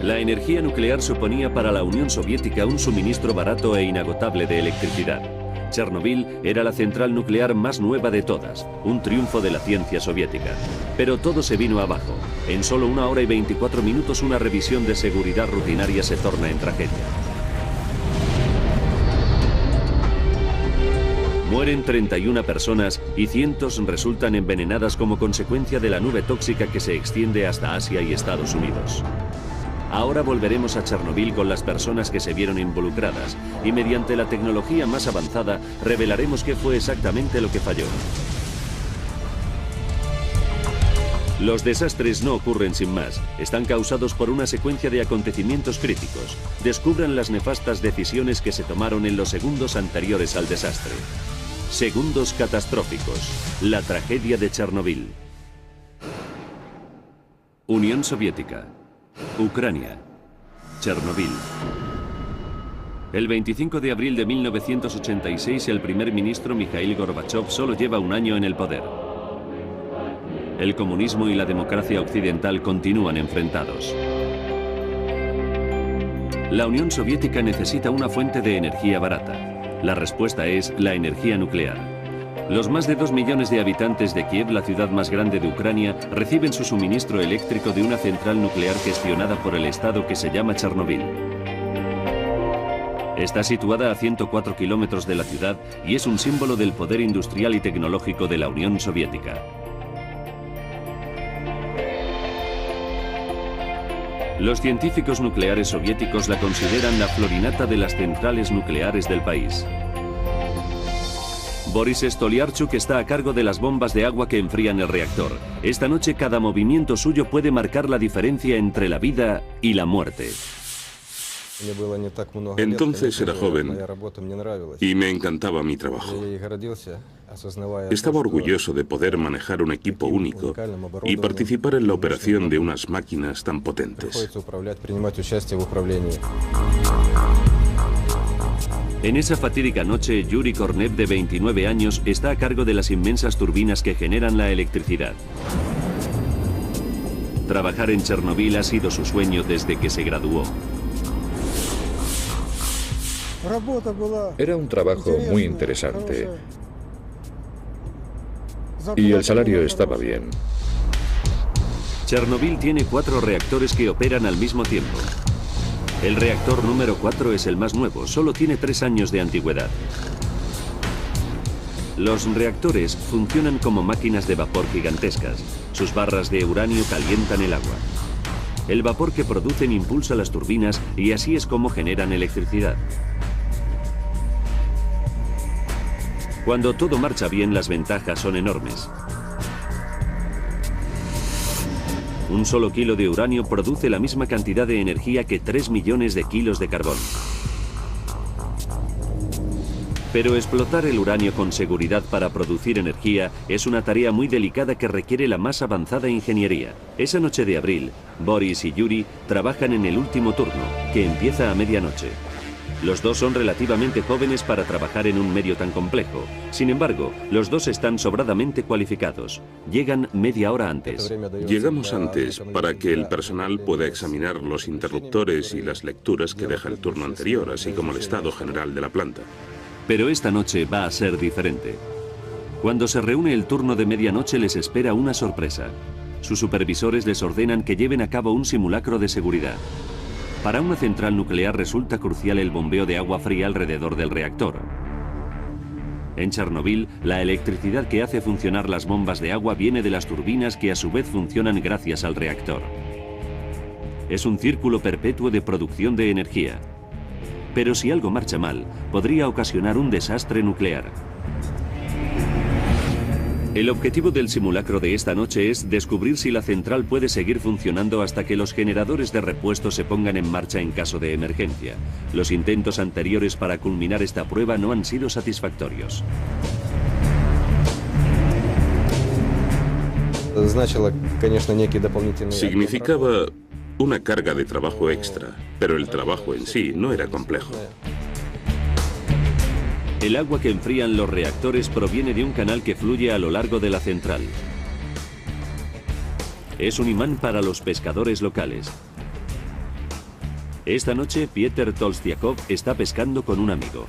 La energía nuclear suponía para la Unión Soviética un suministro barato e inagotable de electricidad. Chernobyl era la central nuclear más nueva de todas, un triunfo de la ciencia soviética. Pero todo se vino abajo. En solo 1 hora y 24 minutos una revisión de seguridad rutinaria se torna en tragedia. Mueren 31 personas y cientos resultan envenenadas como consecuencia de la nube tóxica que se extiende hasta Asia y Estados Unidos. Ahora volveremos a Chernobyl con las personas que se vieron involucradas y mediante la tecnología más avanzada revelaremos qué fue exactamente lo que falló. Los desastres no ocurren sin más, están causados por una secuencia de acontecimientos críticos. Descubran las nefastas decisiones que se tomaron en los segundos anteriores al desastre. Segundos catastróficos, la tragedia de Chernobyl. Unión Soviética. Ucrania. Chernobyl. El 25 de abril de 1986 el primer ministro Mikhail Gorbachev solo lleva 1 año en el poder. El comunismo y la democracia occidental continúan enfrentados. La Unión Soviética necesita una fuente de energía barata. La respuesta es la energía nuclear. Los más de 2 millones de habitantes de Kiev, la ciudad más grande de Ucrania, reciben su suministro eléctrico de una central nuclear gestionada por el Estado que se llama Chernobyl. Está situada a 104 kilómetros de la ciudad y es un símbolo del poder industrial y tecnológico de la Unión Soviética. Los científicos nucleares soviéticos la consideran la florinata de las centrales nucleares del país. Boris Stolyarchuk está a cargo de las bombas de agua que enfrían el reactor. Esta noche cada movimiento suyo puede marcar la diferencia entre la vida y la muerte. Entonces era joven y me encantaba mi trabajo. Estaba orgulloso de poder manejar un equipo único y participar en la operación de unas máquinas tan potentes. En esa fatídica noche, Yuri Kornev, de 29 años, está a cargo de las inmensas turbinas que generan la electricidad. Trabajar en Chernobyl ha sido su sueño desde que se graduó. Era un trabajo muy interesante y el salario estaba bien. Chernobyl tiene 4 reactores que operan al mismo tiempo. El reactor número 4 es el más nuevo, solo tiene 3 años de antigüedad. Los reactores funcionan como máquinas de vapor gigantescas. Sus barras de uranio calientan el agua. El vapor que producen impulsa las turbinas y así es como generan electricidad. Cuando todo marcha bien, las ventajas son enormes. Un solo kilo de uranio produce la misma cantidad de energía que 3 millones de kilos de carbón. Pero explotar el uranio con seguridad para producir energía es una tarea muy delicada que requiere la más avanzada ingeniería. Esa noche de abril, Boris y Yuri trabajan en el último turno, que empieza a medianoche. Los dos son relativamente jóvenes para trabajar en un medio tan complejo. Sin embargo, los dos están sobradamente cualificados. Llegan media hora antes. Llegamos antes para que el personal pueda examinar los interruptores y las lecturas que deja el turno anterior, así como el estado general de la planta. Pero esta noche va a ser diferente. Cuando se reúne el turno de medianoche les espera una sorpresa. Sus supervisores les ordenan que lleven a cabo un simulacro de seguridad. Para una central nuclear resulta crucial el bombeo de agua fría alrededor del reactor. En Chernobyl, la electricidad que hace funcionar las bombas de agua viene de las turbinas que a su vez funcionan gracias al reactor. Es un círculo perpetuo de producción de energía. Pero si algo marcha mal, podría ocasionar un desastre nuclear. El objetivo del simulacro de esta noche es descubrir si la central puede seguir funcionando hasta que los generadores de repuesto se pongan en marcha en caso de emergencia. Los intentos anteriores para culminar esta prueba no han sido satisfactorios. Significaba una carga de trabajo extra, pero el trabajo en sí no era complejo. El agua que enfrían los reactores proviene de un canal que fluye a lo largo de la central. Es un imán para los pescadores locales. Esta noche, Pieter Tolstiakov está pescando con un amigo.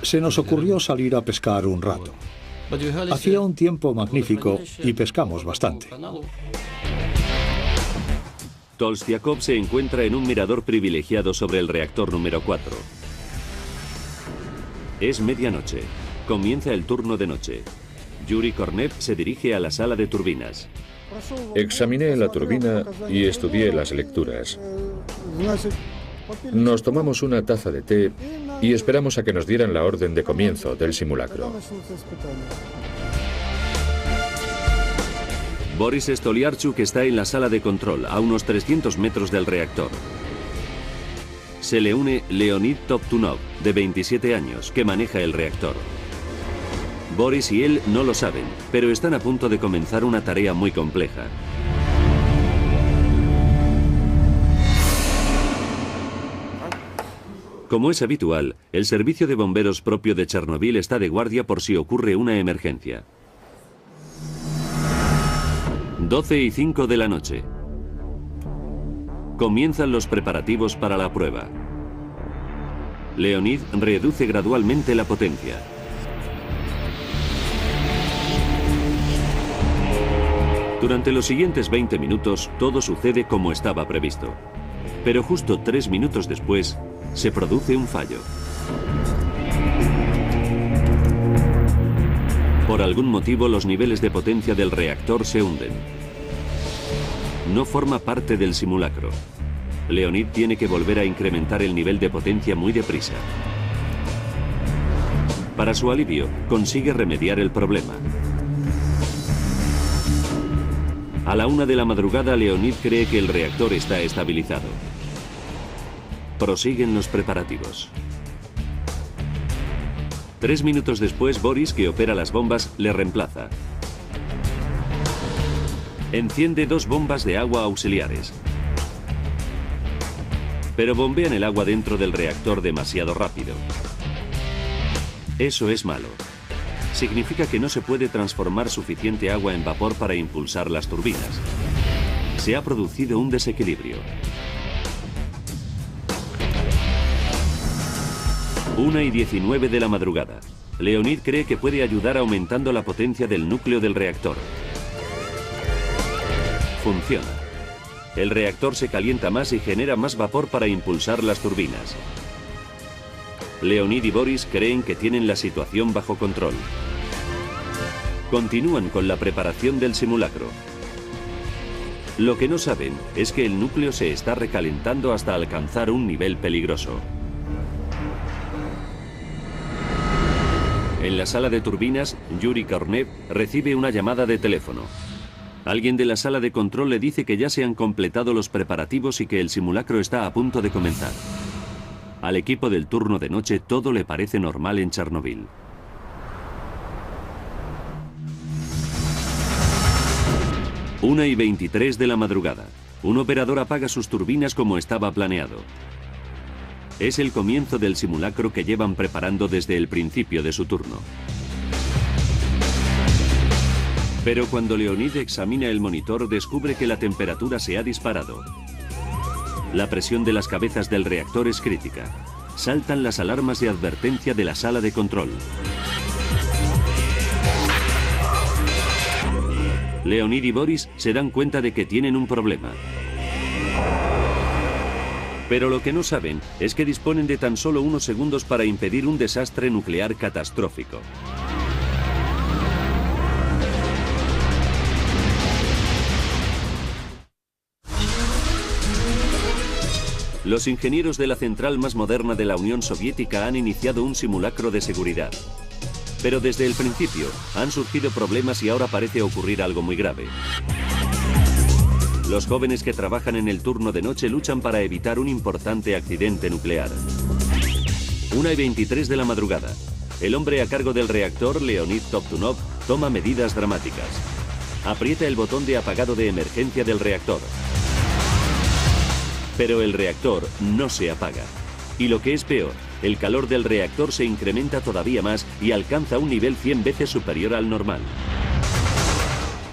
Se nos ocurrió salir a pescar un rato. Hacía un tiempo magnífico y pescamos bastante. Tolstiakov se encuentra en un mirador privilegiado sobre el reactor número 4. Es medianoche. Comienza el turno de noche. Yuri Kornev se dirige a la sala de turbinas. Examiné la turbina y estudié las lecturas. Nos tomamos una taza de té y esperamos a que nos dieran la orden de comienzo del simulacro. Boris Stoliarchuk está en la sala de control, a unos 300 metros del reactor. Se le une Leonid Toptunov, de 27 años, que maneja el reactor. Boris y él no lo saben, pero están a punto de comenzar una tarea muy compleja. Como es habitual, el servicio de bomberos propio de Chernobyl está de guardia por si ocurre una emergencia. 12:05 de la noche. Comienzan los preparativos para la prueba. Leonid reduce gradualmente la potencia. Durante los siguientes 20 minutos, todo sucede como estaba previsto. Pero justo 3 minutos después, se produce un fallo. Por algún motivo, los niveles de potencia del reactor se hunden. No forma parte del simulacro. Leonid tiene que volver a incrementar el nivel de potencia muy deprisa. Para su alivio, consigue remediar el problema. A la 1 de la madrugada, Leonid cree que el reactor está estabilizado. Prosiguen los preparativos. 3 minutos después, Boris, que opera las bombas, le reemplaza. Enciende 2 bombas de agua auxiliares. Pero bombean el agua dentro del reactor demasiado rápido. Eso es malo. Significa que no se puede transformar suficiente agua en vapor para impulsar las turbinas. Se ha producido un desequilibrio. 1:19 de la madrugada. Leonid cree que puede ayudar aumentando la potencia del núcleo del reactor. Funciona. El reactor se calienta más y genera más vapor para impulsar las turbinas. Leonid y Boris creen que tienen la situación bajo control. Continúan con la preparación del simulacro. Lo que no saben es que el núcleo se está recalentando hasta alcanzar un nivel peligroso. En la sala de turbinas, Yuri Kornev recibe una llamada de teléfono. Alguien de la sala de control le dice que ya se han completado los preparativos y que el simulacro está a punto de comenzar. Al equipo del turno de noche todo le parece normal en Chernobyl. – 1:23 de la madrugada. Un operador apaga sus turbinas como estaba planeado. Es el comienzo del simulacro que llevan preparando desde el principio de su turno. Pero cuando Leonid examina el monitor, descubre que la temperatura se ha disparado. La presión de las cabezas del reactor es crítica. Saltan las alarmas de advertencia de la sala de control. Leonid y Boris se dan cuenta de que tienen un problema. Pero lo que no saben es que disponen de tan solo unos segundos para impedir un desastre nuclear catastrófico. Los ingenieros de la central más moderna de la Unión Soviética han iniciado un simulacro de seguridad. Pero desde el principio han surgido problemas y ahora parece ocurrir algo muy grave. Los jóvenes que trabajan en el turno de noche luchan para evitar un importante accidente nuclear. 1:23 de la madrugada. El hombre a cargo del reactor, Leonid Toptunov, toma medidas dramáticas. Aprieta el botón de apagado de emergencia del reactor. Pero el reactor no se apaga. Y lo que es peor, el calor del reactor se incrementa todavía más y alcanza un nivel 100 veces superior al normal.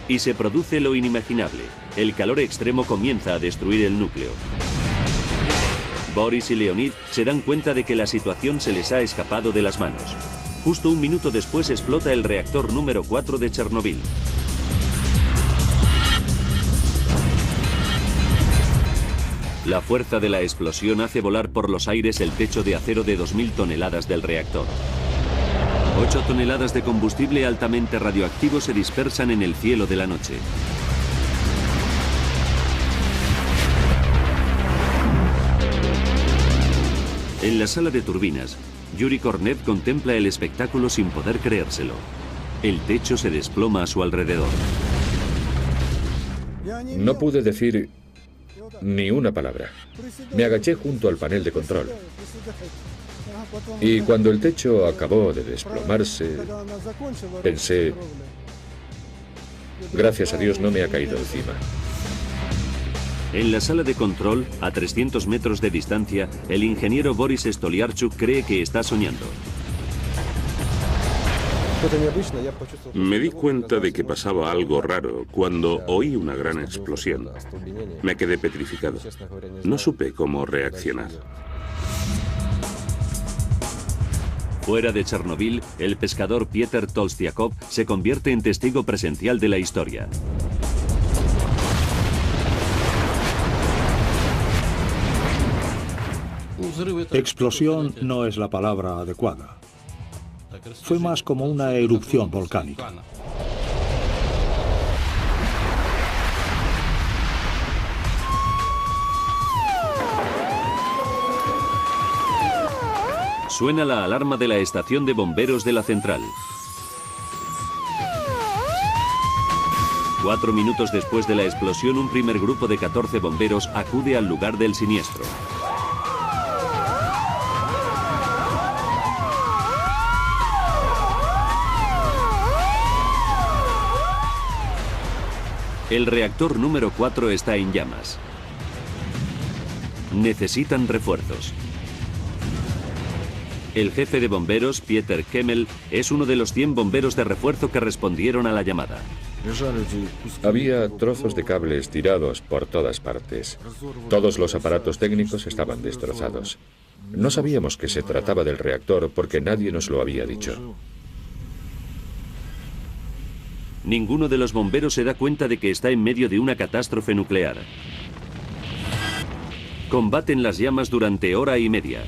Y se produce lo inimaginable. El calor extremo comienza a destruir el núcleo. Boris y Leonid se dan cuenta de que la situación se les ha escapado de las manos. Justo un minuto después explota el reactor número 4 de Chernobyl. La fuerza de la explosión hace volar por los aires el techo de acero de 2000 toneladas del reactor. 8 toneladas de combustible altamente radioactivo se dispersan en el cielo de la noche. En la sala de turbinas, Yuri Kornev contempla el espectáculo sin poder creérselo. El techo se desploma a su alrededor. No pude decir ni una palabra. Me agaché junto al panel de control. Y cuando el techo acabó de desplomarse, pensé, gracias a Dios no me ha caído encima. En la sala de control, a 300 metros de distancia, el ingeniero Boris Stoliarchuk cree que está soñando. Me di cuenta de que pasaba algo raro cuando oí una gran explosión. Me quedé petrificado. No supe cómo reaccionar. Fuera de Chernobyl, el pescador Pieter Tolstiakov se convierte en testigo presencial de la historia. Explosión no es la palabra adecuada. Fue más como una erupción volcánica. Suena la alarma de la estación de bomberos de la central. 4 minutos después de la explosión, un primer grupo de 14 bomberos acude al lugar del siniestro. El reactor número 4 está en llamas. Necesitan refuerzos. El jefe de bomberos, Pieter Kemmel, es uno de los 100 bomberos de refuerzo que respondieron a la llamada. Había trozos de cables tirados por todas partes. Todos los aparatos técnicos estaban destrozados. No sabíamos que se trataba del reactor porque nadie nos lo había dicho. Ninguno de los bomberos se da cuenta de que está en medio de una catástrofe nuclear. Combaten las llamas durante hora y media.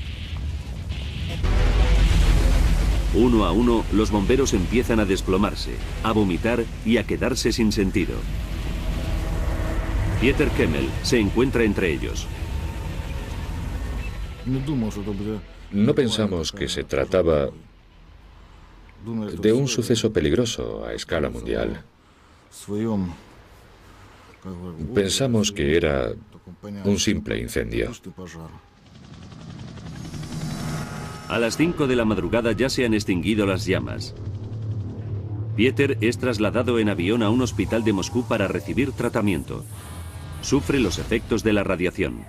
Uno a uno, los bomberos empiezan a desplomarse, a vomitar y a quedarse sin sentido. Pieter Kemmel se encuentra entre ellos. No pensamos que se trataba de un suceso peligroso a escala mundial. Pensamos que era un simple incendio. A las 5 de la madrugada ya se han extinguido las llamas. Pieter es trasladado en avión a un hospital de Moscú para recibir tratamiento. Sufre los efectos de la radiación.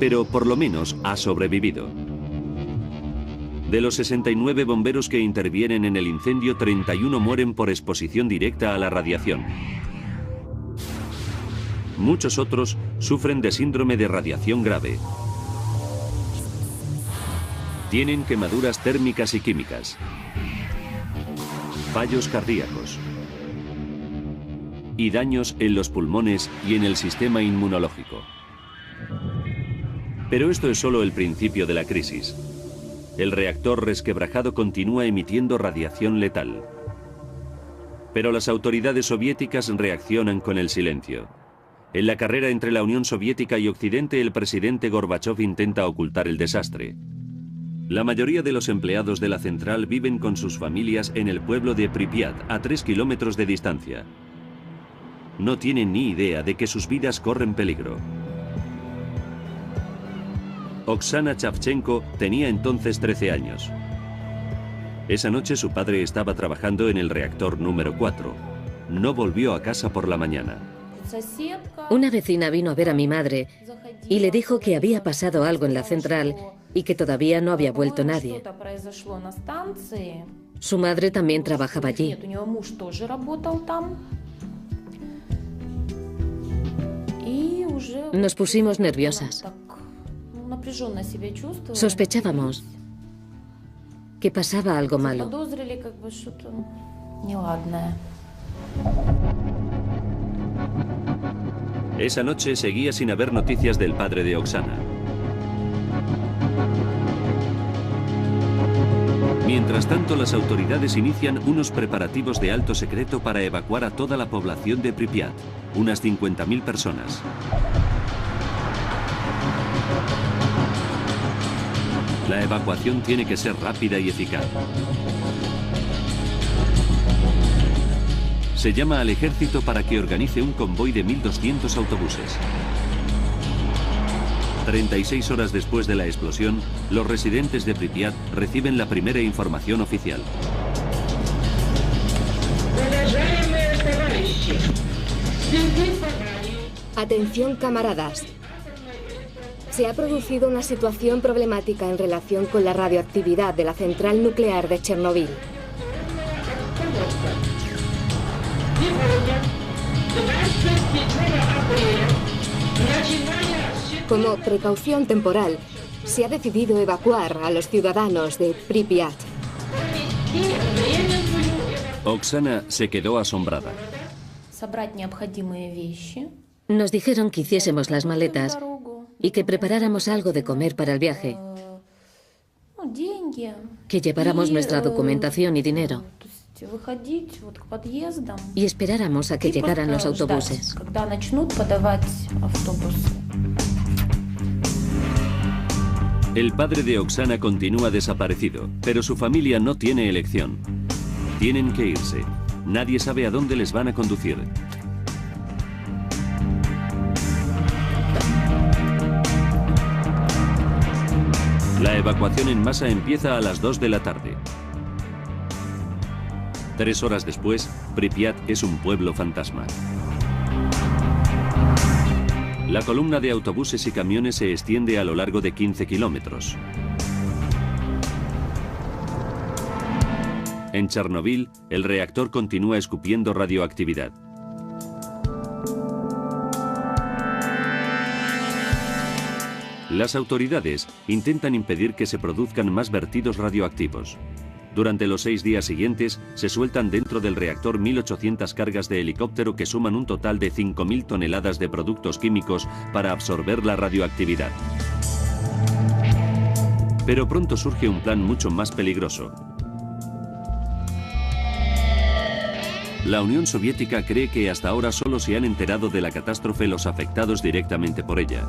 Pero por lo menos ha sobrevivido. De los 69 bomberos que intervienen en el incendio, 31 mueren por exposición directa a la radiación. Muchos otros sufren de síndrome de radiación grave. Tienen quemaduras térmicas y químicas, fallos cardíacos y daños en los pulmones y en el sistema inmunológico. Pero esto es solo el principio de la crisis. El reactor resquebrajado continúa emitiendo radiación letal. Pero las autoridades soviéticas reaccionan con el silencio. En la carrera entre la Unión Soviética y Occidente, el presidente Gorbachov intenta ocultar el desastre. La mayoría de los empleados de la central viven con sus familias en el pueblo de Pripyat, a 3 kilómetros de distancia. No tienen ni idea de que sus vidas corren peligro. Oksana Chavchenko tenía entonces 13 años. Esa noche su padre estaba trabajando en el reactor número 4. No volvió a casa por la mañana. Una vecina vino a ver a mi madre y le dijo que había pasado algo en la central y que todavía no había vuelto nadie. Su madre también trabajaba allí. Nos pusimos nerviosas. Sospechábamos que pasaba algo malo. Esa noche seguía sin haber noticias del padre de Oksana. Mientras tanto, las autoridades inician unos preparativos de alto secreto para evacuar a toda la población de Pripyat, unas 50.000 personas. La evacuación tiene que ser rápida y eficaz. Se llama al ejército para que organice un convoy de 1.200 autobuses. 36 horas después de la explosión, los residentes de Pripyat reciben la primera información oficial. Atención, camaradas. Se ha producido una situación problemática en relación con la radioactividad de la central nuclear de Chernobyl. Como precaución temporal, se ha decidido evacuar a los ciudadanos de Pripyat. Oksana se quedó asombrada. Nos dijeron que hiciésemos las maletas y que preparáramos algo de comer para el viaje, que lleváramos nuestra documentación y dinero y esperáramos a que llegaran los autobuses. El padre de Oksana continúa desaparecido, pero su familia no tiene elección. Tienen que irse. Nadie sabe a dónde les van a conducir. La evacuación en masa empieza a las 2 de la tarde. 3 horas después, Pripyat es un pueblo fantasma. La columna de autobuses y camiones se extiende a lo largo de 15 kilómetros. En Chernobyl, el reactor continúa escupiendo radioactividad. Las autoridades intentan impedir que se produzcan más vertidos radioactivos. Durante los 6 días siguientes, se sueltan dentro del reactor 1.800 cargas de helicóptero que suman un total de 5.000 toneladas de productos químicos para absorber la radioactividad. Pero pronto surge un plan mucho más peligroso. La Unión Soviética cree que hasta ahora solo se han enterado de la catástrofe los afectados directamente por ella.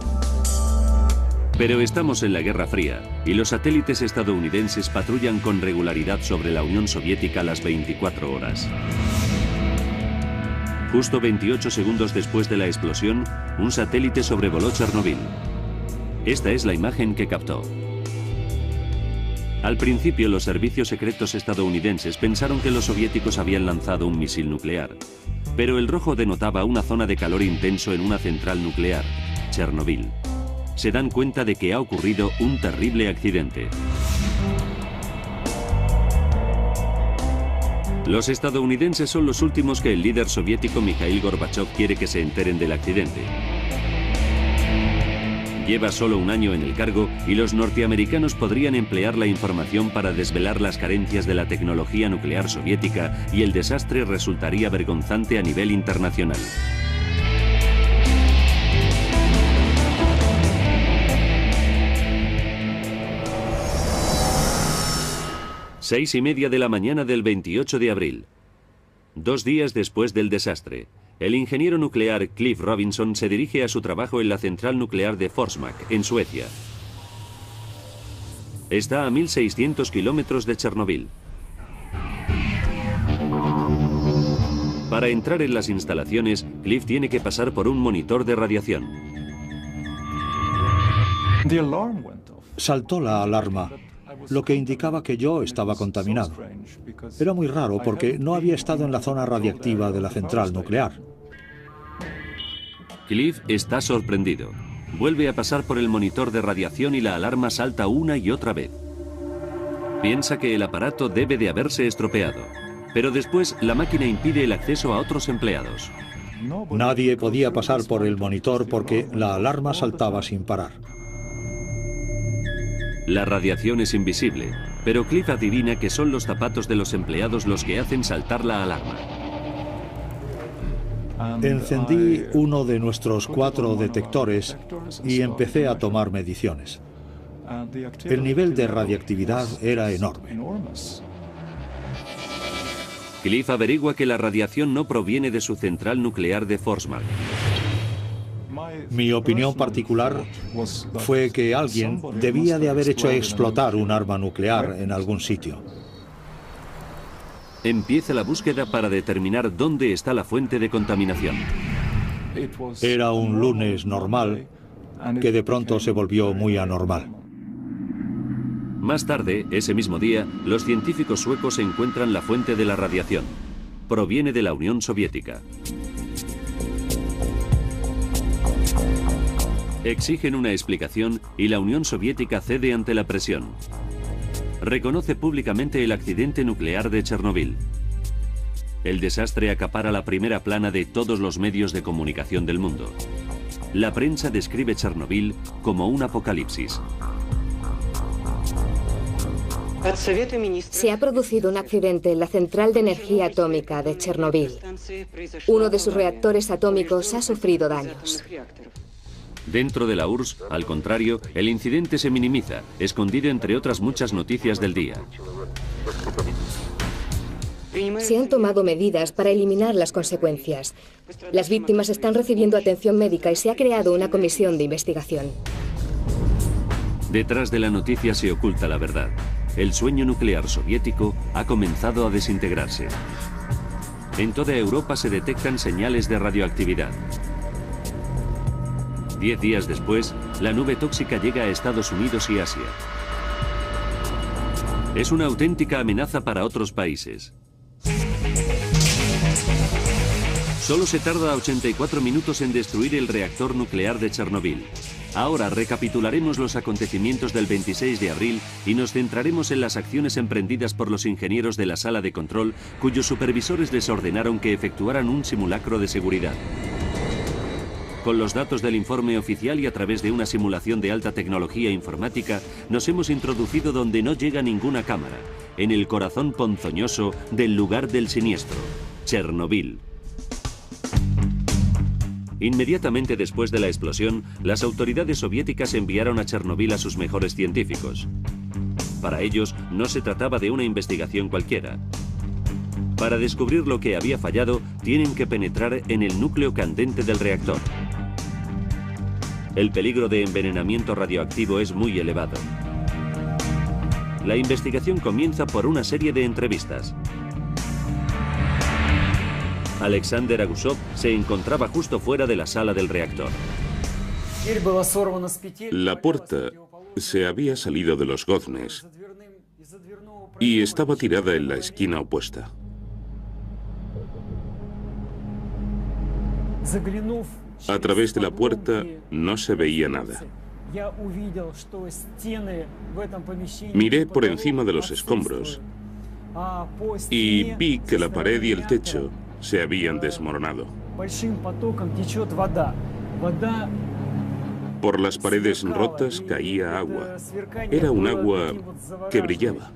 Pero estamos en la Guerra Fría y los satélites estadounidenses patrullan con regularidad sobre la Unión Soviética las 24 horas. Justo 28 segundos después de la explosión, un satélite sobrevoló Chernobyl. Esta es la imagen que captó. Al principio, los servicios secretos estadounidenses pensaron que los soviéticos habían lanzado un misil nuclear. Pero el rojo denotaba una zona de calor intenso en una central nuclear, Chernobyl. Se dan cuenta de que ha ocurrido un terrible accidente. Los estadounidenses son los últimos que el líder soviético Mikhail Gorbachev quiere que se enteren del accidente. Lleva solo un año en el cargo y los norteamericanos podrían emplear la información para desvelar las carencias de la tecnología nuclear soviética y el desastre resultaría vergonzante a nivel internacional. Seis y media de la mañana del 28 de abril. 2 días después del desastre, el ingeniero nuclear Cliff Robinson se dirige a su trabajo en la central nuclear de Forsmark, en Suecia. Está a 1.600 kilómetros de Chernobyl. Para entrar en las instalaciones, Cliff tiene que pasar por un monitor de radiación. Saltó la alarma, lo que indicaba que yo estaba contaminado. Era muy raro porque no había estado en la zona radiactiva de la central nuclear. Cliff está sorprendido. Vuelve a pasar por el monitor de radiación y la alarma salta una y otra vez. Piensa que el aparato debe de haberse estropeado, pero después la máquina impide el acceso a otros empleados. Nadie podía pasar por el monitor porque la alarma saltaba sin parar. La radiación es invisible, pero Cliff adivina que son los zapatos de los empleados los que hacen saltar la alarma. Encendí uno de nuestros 4 detectores y empecé a tomar mediciones. El nivel de radiactividad era enorme. Cliff averigua que la radiación no proviene de su central nuclear de Forsmark. Mi opinión particular fue que alguien debía de haber hecho explotar un arma nuclear en algún sitio. Empieza la búsqueda para determinar dónde está la fuente de contaminación. Era un lunes normal que de pronto se volvió muy anormal. Más tarde, ese mismo día, los científicos suecos encuentran la fuente de la radiación. Proviene de la Unión Soviética. Exigen una explicación y la Unión Soviética cede ante la presión. Reconoce públicamente el accidente nuclear de Chernobyl. El desastre acapara la primera plana de todos los medios de comunicación del mundo. La prensa describe Chernobyl como un apocalipsis. Se ha producido un accidente en la central de energía atómica de Chernobyl. Uno de sus reactores atómicos ha sufrido daños. Dentro de la URSS, al contrario, el incidente se minimiza, escondido entre otras muchas noticias del día. Se han tomado medidas para eliminar las consecuencias. Las víctimas están recibiendo atención médica y se ha creado una comisión de investigación. Detrás de la noticia se oculta la verdad. El sueño nuclear soviético ha comenzado a desintegrarse. En toda Europa se detectan señales de radioactividad. 10 días después, la nube tóxica llega a Estados Unidos y Asia. Es una auténtica amenaza para otros países. Solo se tarda 84 minutos en destruir el reactor nuclear de Chernobyl. Ahora recapitularemos los acontecimientos del 26 de abril y nos centraremos en las acciones emprendidas por los ingenieros de la sala de control, cuyos supervisores les ordenaron que efectuaran un simulacro de seguridad. Con los datos del informe oficial y a través de una simulación de alta tecnología informática, nos hemos introducido donde no llega ninguna cámara, en el corazón ponzoñoso del lugar del siniestro, Chernobyl. Inmediatamente después de la explosión, las autoridades soviéticas enviaron a Chernobyl a sus mejores científicos. Para ellos, no se trataba de una investigación cualquiera. Para descubrir lo que había fallado, tienen que penetrar en el núcleo candente del reactor. El peligro de envenenamiento radioactivo es muy elevado. La investigación comienza por una serie de entrevistas. Alexander Agusov se encontraba justo fuera de la sala del reactor. La puerta se había salido de los goznes y estaba tirada en la esquina opuesta. A través de la puerta no se veía nada. Miré por encima de los escombros y vi que la pared y el techo se habían desmoronado. Por las paredes rotas caía agua. Era un agua que brillaba.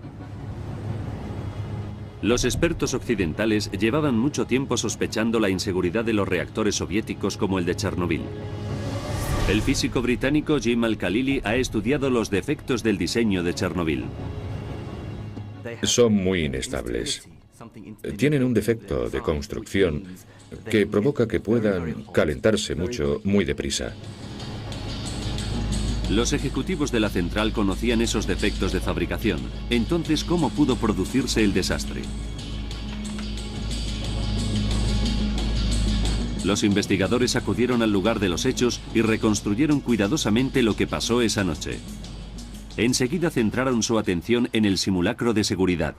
Los expertos occidentales llevaban mucho tiempo sospechando la inseguridad de los reactores soviéticos como el de Chernobyl. El físico británico Jim Al-Khalili ha estudiado los defectos del diseño de Chernobyl. Son muy inestables. Tienen un defecto de construcción que provoca que puedan calentarse mucho, muy deprisa. Los ejecutivos de la central conocían esos defectos de fabricación. Entonces, ¿cómo pudo producirse el desastre? Los investigadores acudieron al lugar de los hechos y reconstruyeron cuidadosamente lo que pasó esa noche. Enseguida centraron su atención en el simulacro de seguridad.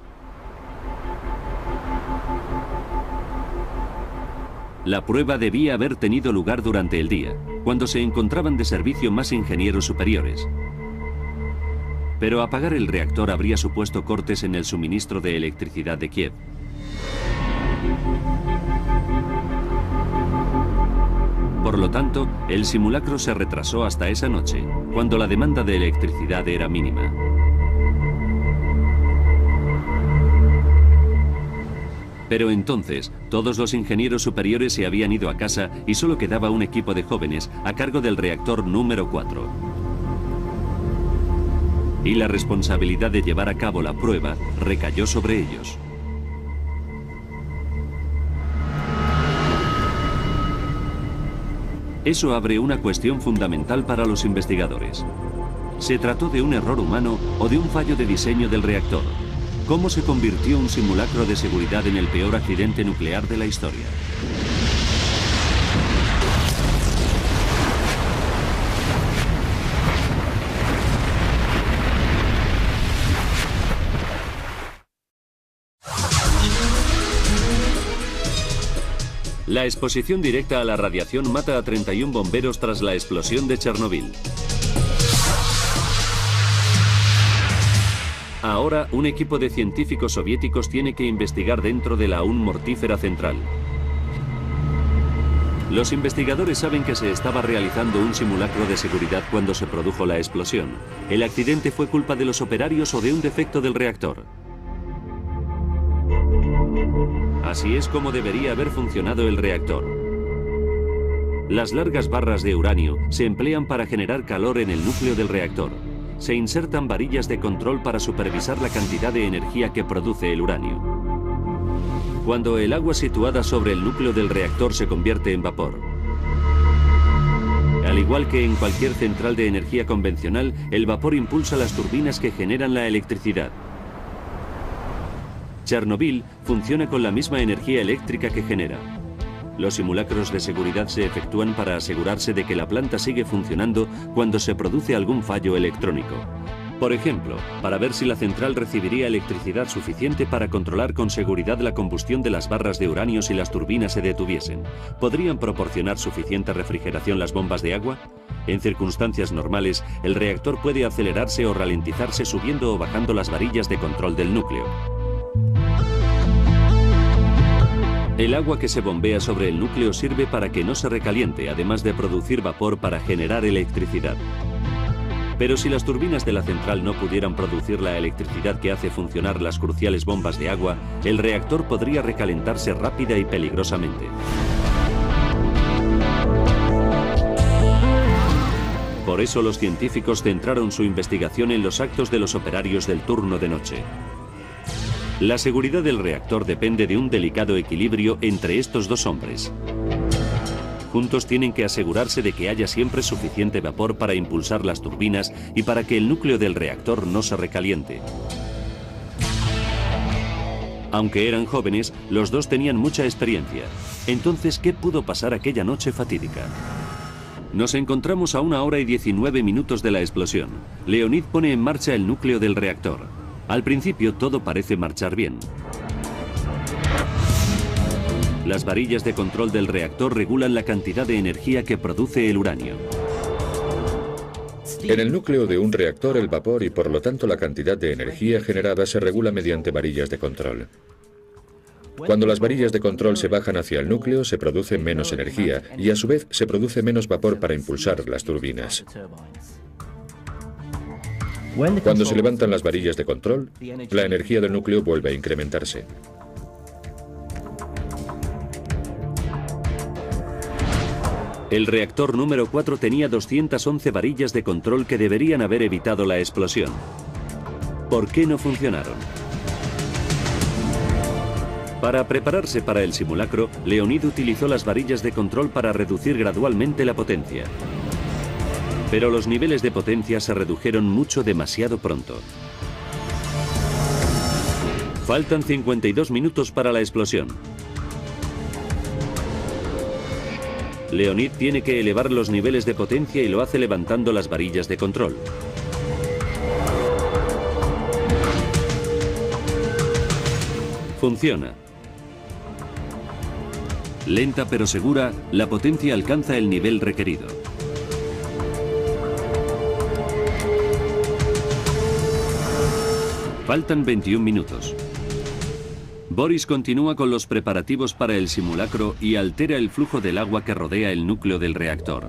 La prueba debía haber tenido lugar durante el día, cuando se encontraban de servicio más ingenieros superiores. pero apagar el reactor habría supuesto cortes en el suministro de electricidad de Kiev. Por lo tanto, el simulacro se retrasó hasta esa noche, cuando la demanda de electricidad era mínima. Pero entonces, todos los ingenieros superiores se habían ido a casa y solo quedaba un equipo de jóvenes a cargo del reactor número 4. Y la responsabilidad de llevar a cabo la prueba recayó sobre ellos. Eso abre una cuestión fundamental para los investigadores. ¿Se trató de un error humano o de un fallo de diseño del reactor? ¿Cómo se convirtió un simulacro de seguridad en el peor accidente nuclear de la historia? La exposición directa a la radiación mata a 31 bomberos tras la explosión de Chernobyl. Ahora, un equipo de científicos soviéticos tiene que investigar dentro de la aún mortífera central. Los investigadores saben que se estaba realizando un simulacro de seguridad cuando se produjo la explosión. ¿El accidente fue culpa de los operarios o de un defecto del reactor? Así es como debería haber funcionado el reactor. Las largas barras de uranio se emplean para generar calor en el núcleo del reactor. Se insertan varillas de control para supervisar la cantidad de energía que produce el uranio. Cuando el agua situada sobre el núcleo del reactor se convierte en vapor. Al igual que en cualquier central de energía convencional, el vapor impulsa las turbinas que generan la electricidad. Chernobyl funciona con la misma energía eléctrica que genera. Los simulacros de seguridad se efectúan para asegurarse de que la planta sigue funcionando cuando se produce algún fallo electrónico. Por ejemplo, para ver si la central recibiría electricidad suficiente para controlar con seguridad la combustión de las barras de uranio si las turbinas se detuviesen. ¿Podrían proporcionar suficiente refrigeración las bombas de agua? En circunstancias normales, el reactor puede acelerarse o ralentizarse subiendo o bajando las varillas de control del núcleo. El agua que se bombea sobre el núcleo sirve para que no se recaliente, además de producir vapor para generar electricidad. Pero si las turbinas de la central no pudieran producir la electricidad que hace funcionar las cruciales bombas de agua, el reactor podría recalentarse rápida y peligrosamente. Por eso los científicos centraron su investigación en los actos de los operarios del turno de noche. La seguridad del reactor depende de un delicado equilibrio entre estos dos hombres. Juntos tienen que asegurarse de que haya siempre suficiente vapor para impulsar las turbinas y para que el núcleo del reactor no se recaliente. Aunque eran jóvenes, los dos tenían mucha experiencia. Entonces, ¿qué pudo pasar aquella noche fatídica? Nos encontramos a 1 hora y 19 minutos de la explosión. Leonid pone en marcha el núcleo del reactor. Al principio todo parece marchar bien. Las varillas de control del reactor regulan la cantidad de energía que produce el uranio. En el núcleo de un reactor, el vapor y por lo tanto la cantidad de energía generada se regula mediante varillas de control. Cuando las varillas de control se bajan hacia el núcleo, se produce menos energía y a su vez se produce menos vapor para impulsar las turbinas. Cuando se levantan las varillas de control, la energía del núcleo vuelve a incrementarse. El reactor número 4 tenía 211 varillas de control que deberían haber evitado la explosión. ¿Por qué no funcionaron? Para prepararse para el simulacro, Leonid utilizó las varillas de control para reducir gradualmente la potencia. Pero los niveles de potencia se redujeron demasiado pronto. Faltan 52 minutos para la explosión. Leonid tiene que elevar los niveles de potencia y lo hace levantando las varillas de control. Funciona. Lenta pero segura, la potencia alcanza el nivel requerido. Faltan 21 minutos. Boris continúa con los preparativos para el simulacro y altera el flujo del agua que rodea el núcleo del reactor.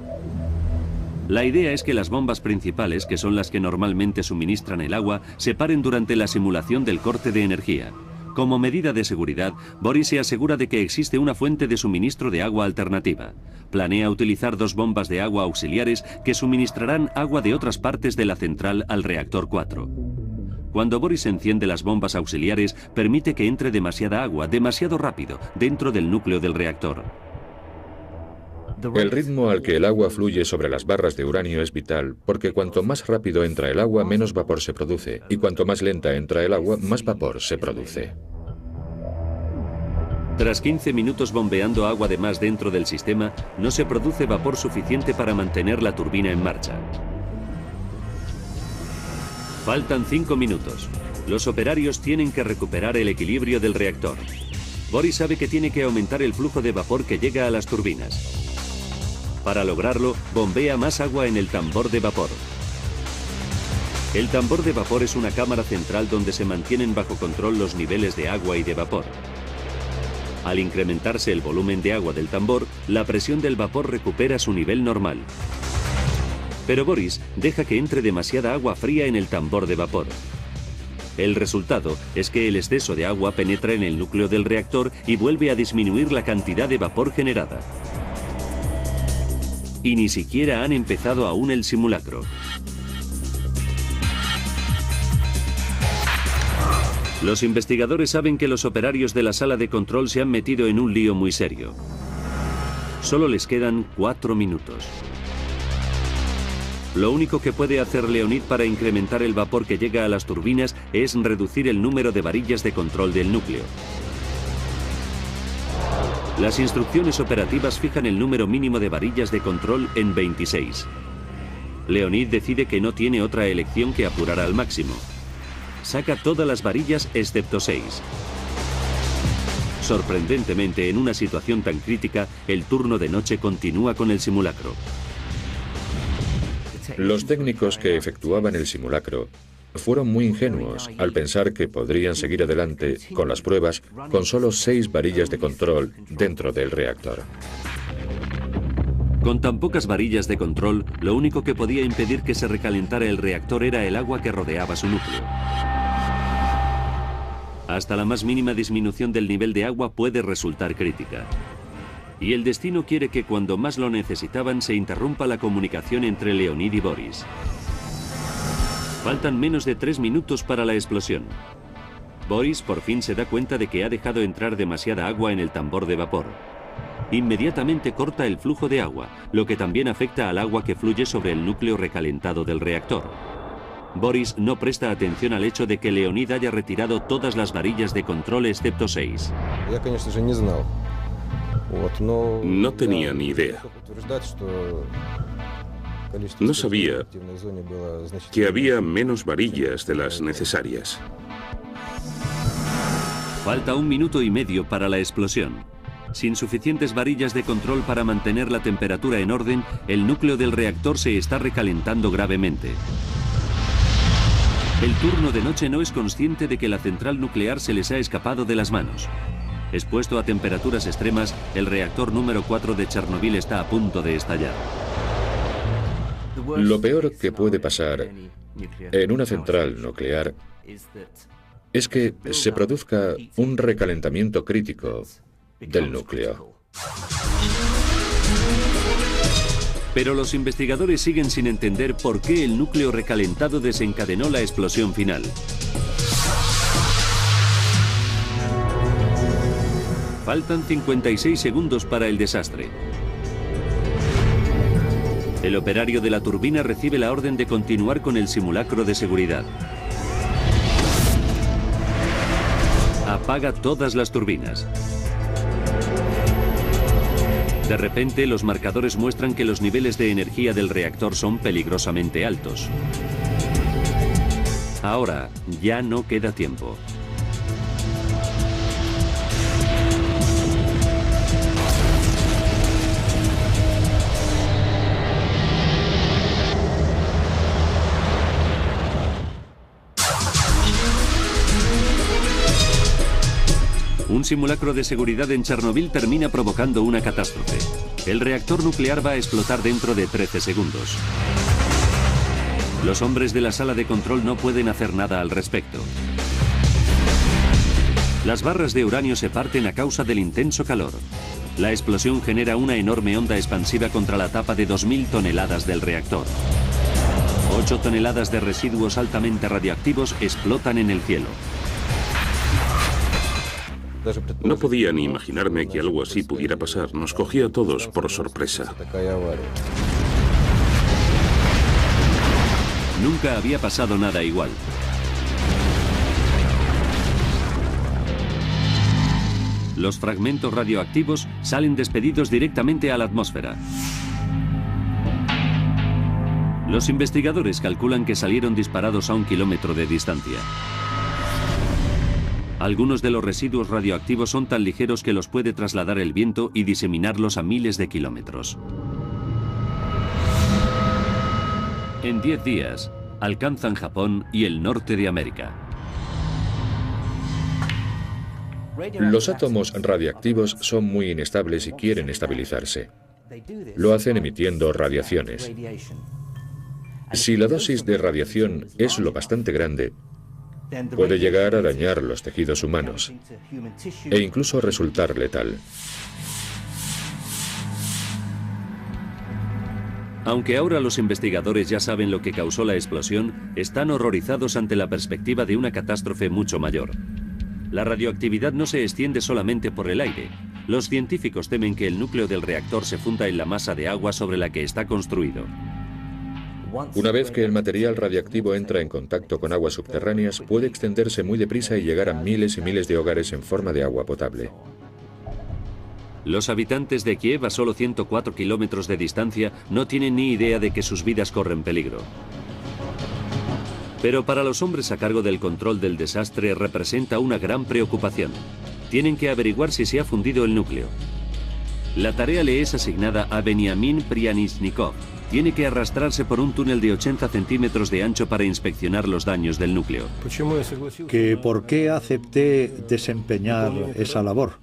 La idea es que las bombas principales, que son las que normalmente suministran el agua, se paren durante la simulación del corte de energía. Como medida de seguridad, Boris se asegura de que existe una fuente de suministro de agua alternativa. Planea utilizar 2 bombas de agua auxiliares que suministrarán agua de otras partes de la central al reactor 4. Cuando Boris enciende las bombas auxiliares, permite que entre demasiada agua, demasiado rápido, dentro del núcleo del reactor. El ritmo al que el agua fluye sobre las barras de uranio es vital, porque cuanto más rápido entra el agua, menos vapor se produce, y cuanto más lenta entra el agua, más vapor se produce. Tras 15 minutos bombeando agua de más dentro del sistema, no se produce vapor suficiente para mantener la turbina en marcha. Faltan 5 minutos. Los operarios tienen que recuperar el equilibrio del reactor. Boris sabe que tiene que aumentar el flujo de vapor que llega a las turbinas. Para lograrlo, bombea más agua en el tambor de vapor. El tambor de vapor es una cámara central donde se mantienen bajo control los niveles de agua y de vapor. Al incrementarse el volumen de agua del tambor, la presión del vapor recupera su nivel normal. Pero Boris deja que entre demasiada agua fría en el tambor de vapor. El resultado es que el exceso de agua penetra en el núcleo del reactor y vuelve a disminuir la cantidad de vapor generada. Y ni siquiera han empezado aún el simulacro. Los investigadores saben que los operarios de la sala de control se han metido en un lío muy serio. Solo les quedan 4 minutos. Lo único que puede hacer Leonid para incrementar el vapor que llega a las turbinas es reducir el número de varillas de control del núcleo. Las instrucciones operativas fijan el número mínimo de varillas de control en 26. Leonid decide que no tiene otra elección que apurar al máximo. Saca todas las varillas excepto 6. Sorprendentemente, en una situación tan crítica, el turno de noche continúa con el simulacro. Los técnicos que efectuaban el simulacro fueron muy ingenuos al pensar que podrían seguir adelante con las pruebas con solo 6 varillas de control dentro del reactor. Con tan pocas varillas de control, lo único que podía impedir que se recalentara el reactor era el agua que rodeaba su núcleo. Hasta la más mínima disminución del nivel de agua puede resultar crítica. Y el destino quiere que cuando más lo necesitaban se interrumpa la comunicación entre Leonid y Boris. Faltan menos de 3 minutos para la explosión. Boris por fin se da cuenta de que ha dejado entrar demasiada agua en el tambor de vapor. Inmediatamente corta el flujo de agua, lo que también afecta al agua que fluye sobre el núcleo recalentado del reactor. Boris no presta atención al hecho de que Leonid haya retirado todas las varillas de control excepto 6. No tenía ni idea. No sabía que había menos varillas de las necesarias. Falta 1 minuto y medio para la explosión. Sin suficientes varillas de control para mantener la temperatura en orden, el núcleo del reactor se está recalentando gravemente. El turno de noche no es consciente de que la central nuclear se les ha escapado de las manos. Expuesto a temperaturas extremas, el reactor número 4 de Chernobyl está a punto de estallar. Lo peor que puede pasar en una central nuclear es que se produzca un recalentamiento crítico del núcleo. Pero los investigadores siguen sin entender por qué el núcleo recalentado desencadenó la explosión final. Faltan 56 segundos para el desastre. El operario de la turbina recibe la orden de continuar con el simulacro de seguridad. Apaga todas las turbinas. De repente, los marcadores muestran que los niveles de energía del reactor son peligrosamente altos. Ahora, ya no queda tiempo. Un simulacro de seguridad en Chernobyl termina provocando una catástrofe. El reactor nuclear va a explotar dentro de 13 segundos. Los hombres de la sala de control no pueden hacer nada al respecto. Las barras de uranio se parten a causa del intenso calor. La explosión genera una enorme onda expansiva contra la tapa de 2000 toneladas del reactor. 8 toneladas de residuos altamente radiactivos explotan en el cielo. No podía ni imaginarme que algo así pudiera pasar. Nos cogía a todos por sorpresa. Nunca había pasado nada igual. Los fragmentos radioactivos salen despedidos directamente a la atmósfera. Los investigadores calculan que salieron disparados a 1 kilómetro de distancia. Algunos de los residuos radioactivos son tan ligeros que los puede trasladar el viento y diseminarlos a miles de kilómetros. En 10 días, alcanzan Japón y el norte de América. Los átomos radiactivos son muy inestables y quieren estabilizarse. Lo hacen emitiendo radiaciones. Si la dosis de radiación es lo bastante grande, puede llegar a dañar los tejidos humanos e incluso resultar letal. Aunque ahora los investigadores ya saben lo que causó la explosión, están horrorizados ante la perspectiva de una catástrofe mucho mayor. La radioactividad no se extiende solamente por el aire. Los científicos temen que el núcleo del reactor se funda en la masa de agua sobre la que está construido. Una vez que el material radiactivo entra en contacto con aguas subterráneas, puede extenderse muy deprisa y llegar a miles y miles de hogares en forma de agua potable. Los habitantes de Kiev, a solo 104 kilómetros de distancia, no tienen ni idea de que sus vidas corren peligro. Pero para los hombres a cargo del control del desastre representa una gran preocupación. Tienen que averiguar si se ha fundido el núcleo. La tarea le es asignada a Veniamin Prianisnikov. Tiene que arrastrarse por un túnel de 80 centímetros de ancho para inspeccionar los daños del núcleo. ¿Por qué acepté desempeñar esa labor?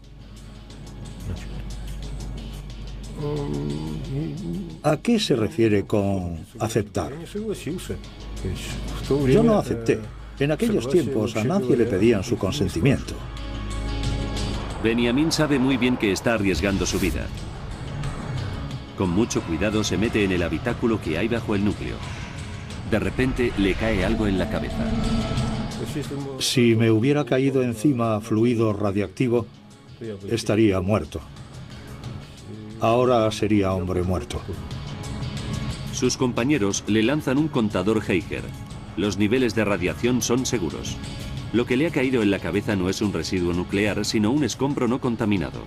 ¿A qué se refiere con aceptar? Yo no acepté. En aquellos tiempos a nadie le pedían su consentimiento. Veniamin sabe muy bien que está arriesgando su vida. Con mucho cuidado se mete en el habitáculo que hay bajo el núcleo. De repente le cae algo en la cabeza. Si me hubiera caído encima fluido radiactivo, estaría muerto. Ahora sería hombre muerto. Sus compañeros le lanzan un contador Geiger. Los niveles de radiación son seguros. Lo que le ha caído en la cabeza no es un residuo nuclear, sino un escombro no contaminado.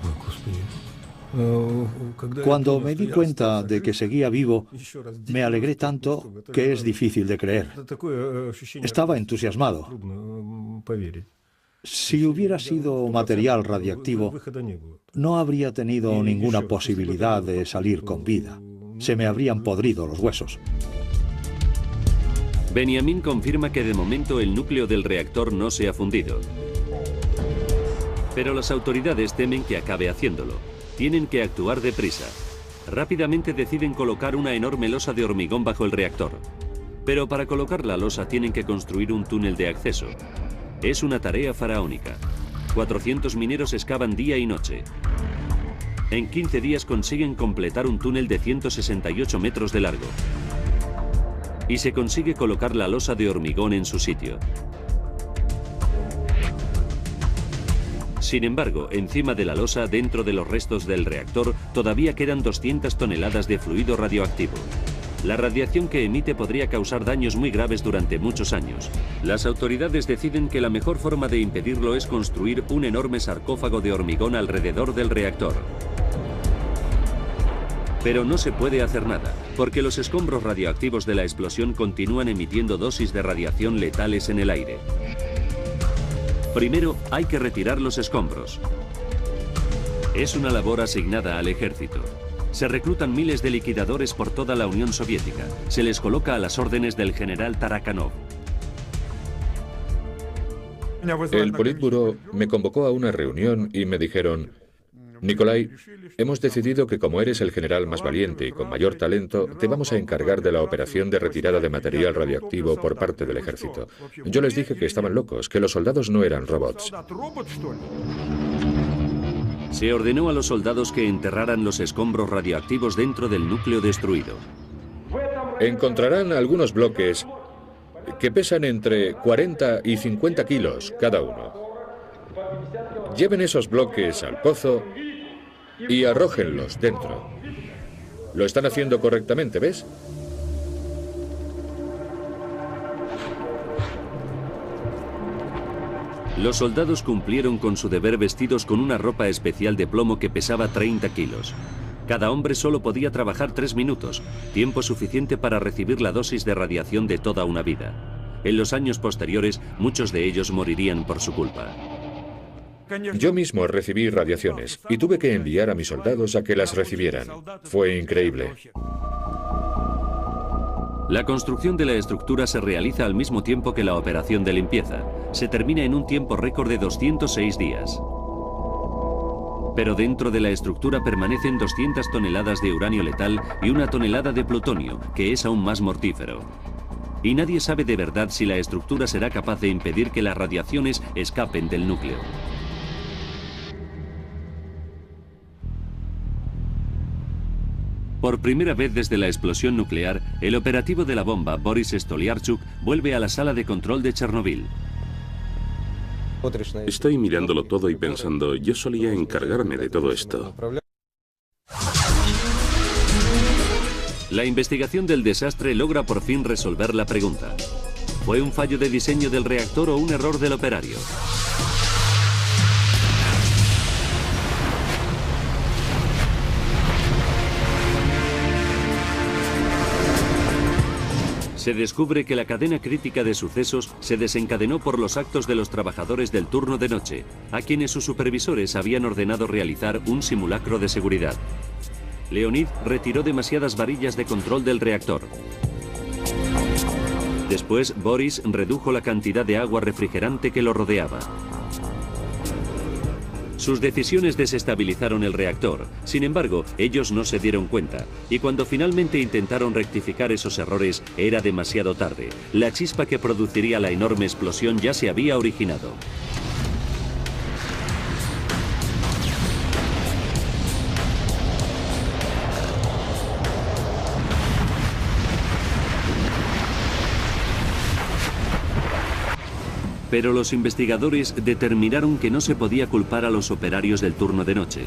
Cuando me di cuenta de que seguía vivo, me alegré tanto que es difícil de creer. Estaba entusiasmado. Si hubiera sido material radiactivo, no habría tenido ninguna posibilidad de salir con vida. Se me habrían podrido los huesos. Veniamin confirma que de momento el núcleo del reactor no se ha fundido. Pero las autoridades temen que acabe haciéndolo. Tienen que actuar deprisa. Rápidamente deciden colocar una enorme losa de hormigón bajo el reactor. Pero para colocar la losa tienen que construir un túnel de acceso. Es una tarea faraónica. 400 mineros excavan día y noche. En 15 días consiguen completar un túnel de 168 metros de largo. Y se consigue colocar la losa de hormigón en su sitio. Sin embargo, encima de la losa, dentro de los restos del reactor, todavía quedan 200 toneladas de fluido radioactivo. La radiación que emite podría causar daños muy graves durante muchos años. Las autoridades deciden que la mejor forma de impedirlo es construir un enorme sarcófago de hormigón alrededor del reactor. Pero no se puede hacer nada, porque los escombros radioactivos de la explosión continúan emitiendo dosis de radiación letales en el aire. Primero hay que retirar los escombros. Es una labor asignada al ejército. Se reclutan miles de liquidadores por toda la Unión Soviética. Se les coloca a las órdenes del general Tarakanov. El Politburó me convocó a una reunión y me dijeron: Nikolai, hemos decidido que como eres el general más valiente y con mayor talento, te vamos a encargar de la operación de retirada de material radioactivo por parte del ejército. Yo les dije que estaban locos, que los soldados no eran robots. Se ordenó a los soldados que enterraran los escombros radioactivos dentro del núcleo destruido. Encontrarán algunos bloques que pesan entre 40 y 50 kilos cada uno. Lleven esos bloques al pozo y arrójenlos dentro. Lo están haciendo correctamente, ¿ves? Los soldados cumplieron con su deber vestidos con una ropa especial de plomo que pesaba 30 kilos. Cada hombre solo podía trabajar 3 minutos, tiempo suficiente para recibir la dosis de radiación de toda una vida. En los años posteriores, muchos de ellos morirían por su culpa. Yo mismo recibí radiaciones y tuve que enviar a mis soldados a que las recibieran. Fue increíble. La construcción de la estructura se realiza al mismo tiempo que la operación de limpieza. Se termina en un tiempo récord de 206 días. Pero dentro de la estructura permanecen 200 toneladas de uranio letal y 1 tonelada de plutonio, que es aún más mortífero. Y nadie sabe de verdad si la estructura será capaz de impedir que las radiaciones escapen del núcleo. Por primera vez desde la explosión nuclear, el operativo de la bomba, Boris Stolyarchuk, vuelve a la sala de control de Chernobyl. Estoy mirándolo todo y pensando, yo solía encargarme de todo esto. La investigación del desastre logra por fin resolver la pregunta. ¿Fue un fallo de diseño del reactor o un error del operario? Se descubre que la cadena crítica de sucesos se desencadenó por los actos de los trabajadores del turno de noche, a quienes sus supervisores habían ordenado realizar un simulacro de seguridad. Leonid retiró demasiadas varillas de control del reactor. Después, Boris redujo la cantidad de agua refrigerante que lo rodeaba. Sus decisiones desestabilizaron el reactor. Sin embargo, ellos no se dieron cuenta. Y cuando finalmente intentaron rectificar esos errores, era demasiado tarde. La chispa que produciría la enorme explosión ya se había originado. Pero los investigadores determinaron que no se podía culpar a los operarios del turno de noche.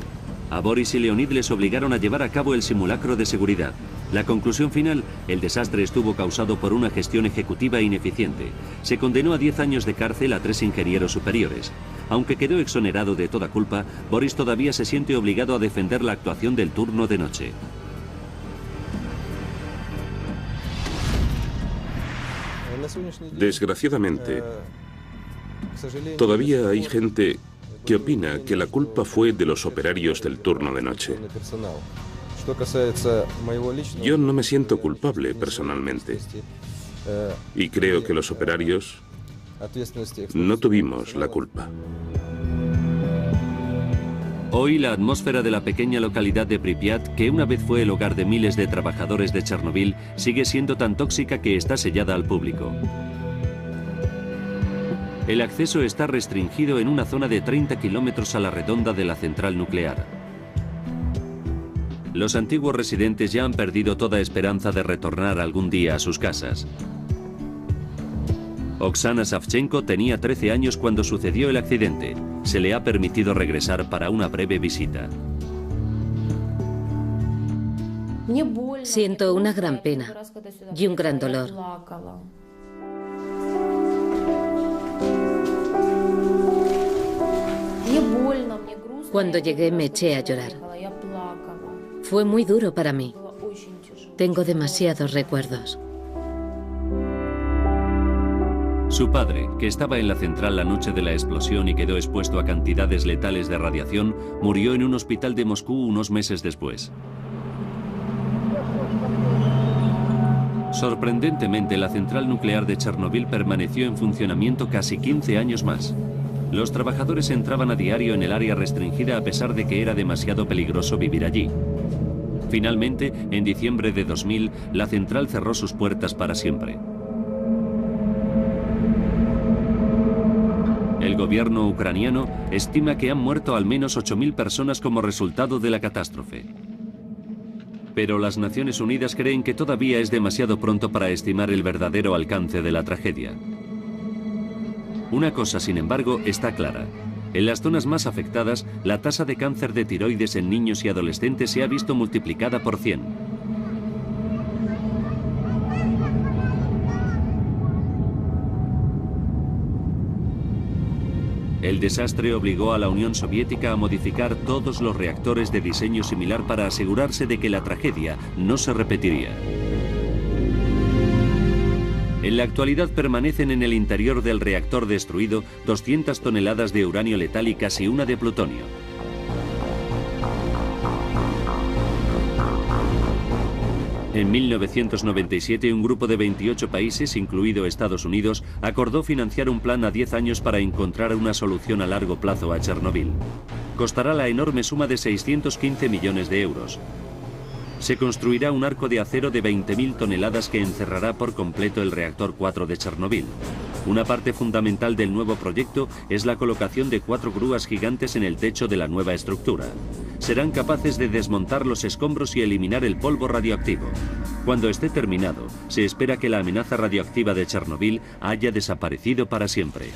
A Boris y Leonid les obligaron a llevar a cabo el simulacro de seguridad. La conclusión final: el desastre estuvo causado por una gestión ejecutiva ineficiente. Se condenó a 10 años de cárcel a 3 ingenieros superiores. Aunque quedó exonerado de toda culpa, Boris todavía se siente obligado a defender la actuación del turno de noche. Desgraciadamente, todavía hay gente que opina que la culpa fue de los operarios del turno de noche. Yo no me siento culpable personalmente y creo que los operarios no tuvimos la culpa. Hoy la atmósfera de la pequeña localidad de Pripyat, que una vez fue el hogar de miles de trabajadores de Chernobyl, sigue siendo tan tóxica que está sellada al público. El acceso está restringido en una zona de 30 kilómetros a la redonda de la central nuclear. Los antiguos residentes ya han perdido toda esperanza de retornar algún día a sus casas. Oksana Savchenko tenía 13 años cuando sucedió el accidente. Se le ha permitido regresar para una breve visita. Siento una gran pena y un gran dolor. Cuando llegué me eché a llorar. Fue muy duro para mí. Tengo demasiados recuerdos. Su padre, que estaba en la central la noche de la explosión y quedó expuesto a cantidades letales de radiación, murió en un hospital de Moscú unos meses después. Sorprendentemente, la central nuclear de Chernobyl permaneció en funcionamiento casi 15 años más. Los trabajadores entraban a diario en el área restringida a pesar de que era demasiado peligroso vivir allí. Finalmente, en diciembre de 2000, la central cerró sus puertas para siempre. El gobierno ucraniano estima que han muerto al menos 8.000 personas como resultado de la catástrofe. Pero las Naciones Unidas creen que todavía es demasiado pronto para estimar el verdadero alcance de la tragedia. Una cosa, sin embargo, está clara. En las zonas más afectadas, la tasa de cáncer de tiroides en niños y adolescentes se ha visto multiplicada por 100. El desastre obligó a la Unión Soviética a modificar todos los reactores de diseño similar para asegurarse de que la tragedia no se repetiría. En la actualidad permanecen en el interior del reactor destruido 200 toneladas de uranio letal y casi una de plutonio. En 1997, un grupo de 28 países, incluido Estados Unidos, acordó financiar un plan a 10 años para encontrar una solución a largo plazo a Chernobyl. Costará la enorme suma de 615 millones de euros. Se construirá un arco de acero de 20.000 toneladas que encerrará por completo el reactor 4 de Chernobyl. Una parte fundamental del nuevo proyecto es la colocación de 4 grúas gigantes en el techo de la nueva estructura. Serán capaces de desmontar los escombros y eliminar el polvo radioactivo. Cuando esté terminado, se espera que la amenaza radioactiva de Chernobyl haya desaparecido para siempre.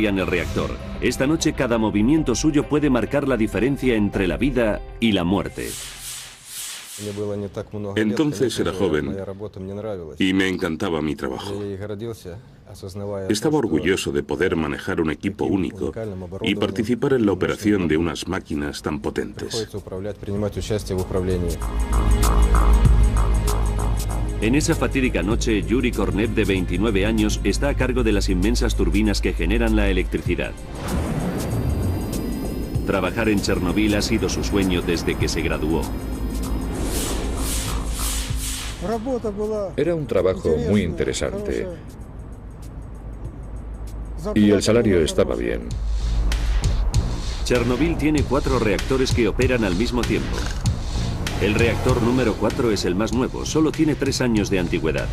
En el reactor. Esta noche cada movimiento suyo puede marcar la diferencia entre la vida y la muerte. Entonces era joven y me encantaba mi trabajo. Estaba orgulloso de poder manejar un equipo único y participar en la operación de unas máquinas tan potentes. En esa fatídica noche, Yuri Kornev, de 29 años, está a cargo de las inmensas turbinas que generan la electricidad. Trabajar en Chernobyl ha sido su sueño desde que se graduó. Era un trabajo muy interesante. Y el salario estaba bien. Chernobyl tiene 4 reactores que operan al mismo tiempo. El reactor número 4 es el más nuevo, solo tiene 3 años de antigüedad.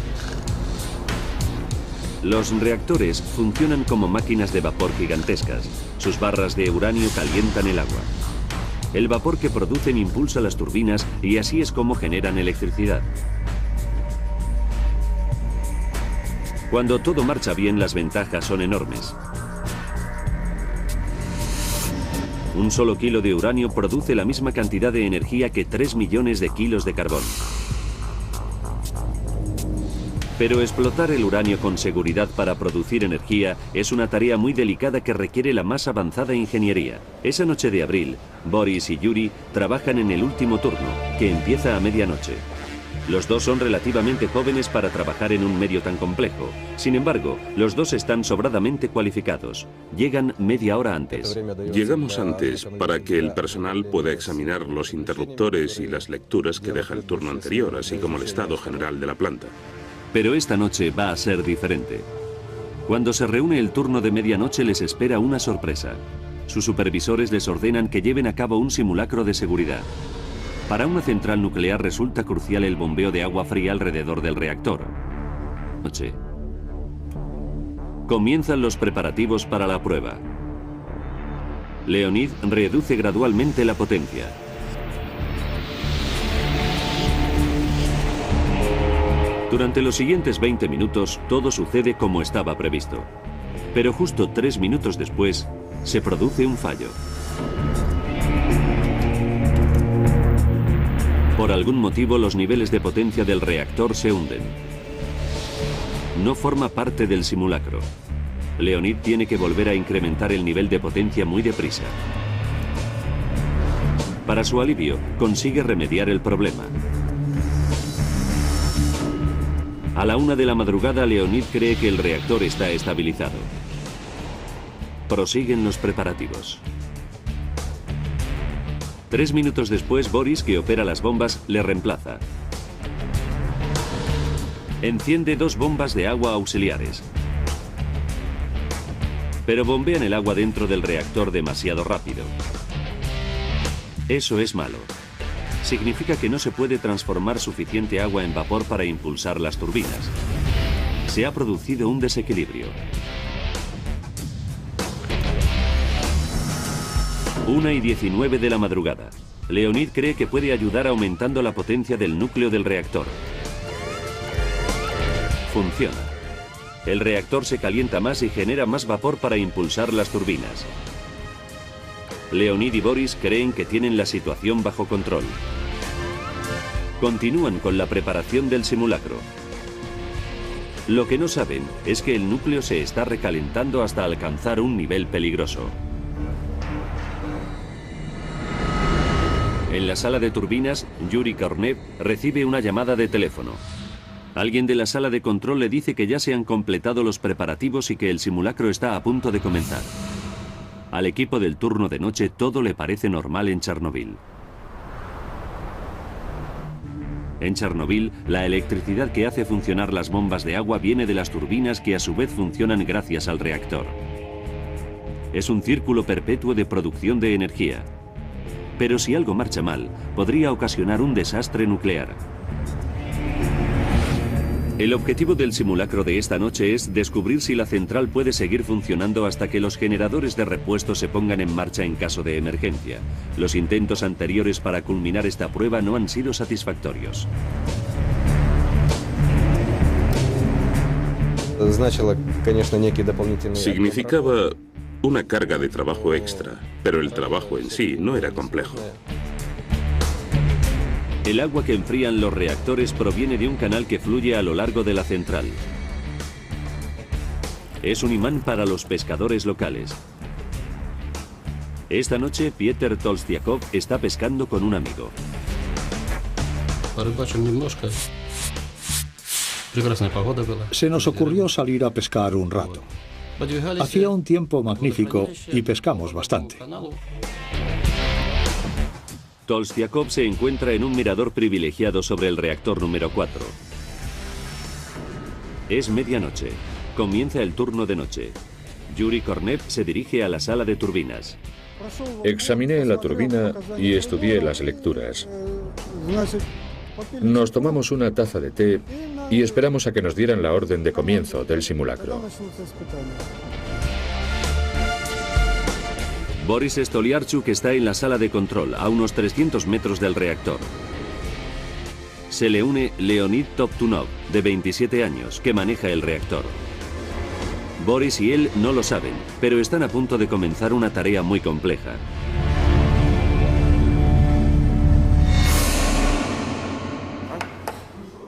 Los reactores funcionan como máquinas de vapor gigantescas. Sus barras de uranio calientan el agua. El vapor que producen impulsa las turbinas y así es como generan electricidad. Cuando todo marcha bien, las ventajas son enormes. Un solo kilo de uranio produce la misma cantidad de energía que 3 millones de kilos de carbón. Pero explotar el uranio con seguridad para producir energía es una tarea muy delicada que requiere la más avanzada ingeniería. Esa noche de abril, Boris y Yuri trabajan en el último turno, que empieza a medianoche. Los dos son relativamente jóvenes para trabajar en un medio tan complejo. Sin embargo, los dos están sobradamente cualificados. Llegan media hora antes. Llegamos antes para que el personal pueda examinar los interruptores y las lecturas que deja el turno anterior, así como el estado general de la planta. Pero esta noche va a ser diferente. Cuando se reúne el turno de medianoche les espera una sorpresa. Sus supervisores les ordenan que lleven a cabo un simulacro de seguridad. Para una central nuclear resulta crucial el bombeo de agua fría alrededor del reactor. Comienzan los preparativos para la prueba. Leonid reduce gradualmente la potencia. Durante los siguientes 20 minutos, todo sucede como estaba previsto. Pero justo 3 minutos después, se produce un fallo. Por algún motivo, los niveles de potencia del reactor se hunden. No forma parte del simulacro. Leonid tiene que volver a incrementar el nivel de potencia muy deprisa. Para su alivio, consigue remediar el problema. A la 1 de la madrugada, Leonid cree que el reactor está estabilizado. Prosiguen los preparativos. 3 minutos después, Boris, que opera las bombas, le reemplaza. Enciende 2 bombas de agua auxiliares. Pero bombean el agua dentro del reactor demasiado rápido. Eso es malo. Significa que no se puede transformar suficiente agua en vapor para impulsar las turbinas. Se ha producido un desequilibrio. 1:19 de la madrugada. Leonid cree que puede ayudar aumentando la potencia del núcleo del reactor. Funciona. El reactor se calienta más y genera más vapor para impulsar las turbinas. Leonid y Boris creen que tienen la situación bajo control. Continúan con la preparación del simulacro. Lo que no saben es que el núcleo se está recalentando hasta alcanzar un nivel peligroso. En la sala de turbinas, Yuri Kornev recibe una llamada de teléfono. Alguien de la sala de control le dice que ya se han completado los preparativos y que el simulacro está a punto de comenzar. Al equipo del turno de noche todo le parece normal en Chernobyl. En Chernobyl, la electricidad que hace funcionar las bombas de agua viene de las turbinas que a su vez funcionan gracias al reactor. Es un círculo perpetuo de producción de energía. Pero si algo marcha mal, podría ocasionar un desastre nuclear. El objetivo del simulacro de esta noche es descubrir si la central puede seguir funcionando hasta que los generadores de repuesto se pongan en marcha en caso de emergencia. Los intentos anteriores para culminar esta prueba no han sido satisfactorios. Significaba una carga de trabajo extra, pero el trabajo en sí no era complejo. El agua que enfrían los reactores proviene de un canal que fluye a lo largo de la central. Es un imán para los pescadores locales. Esta noche, Pieter Tolstiakov está pescando con un amigo. Se nos ocurrió salir a pescar un rato. Hacía un tiempo magnífico y pescamos bastante. Tolstiakov se encuentra en un mirador privilegiado sobre el reactor número 4. Es medianoche. Comienza el turno de noche. Yuri Kornev se dirige a la sala de turbinas. Examiné la turbina y estudié las lecturas. Nos tomamos una taza de té y esperamos a que nos dieran la orden de comienzo del simulacro. Boris Stoliarchuk está en la sala de control, a unos 300 metros del reactor. Se le une Leonid Toptunov, de 27 años, que maneja el reactor. Boris y él no lo saben, pero están a punto de comenzar una tarea muy compleja.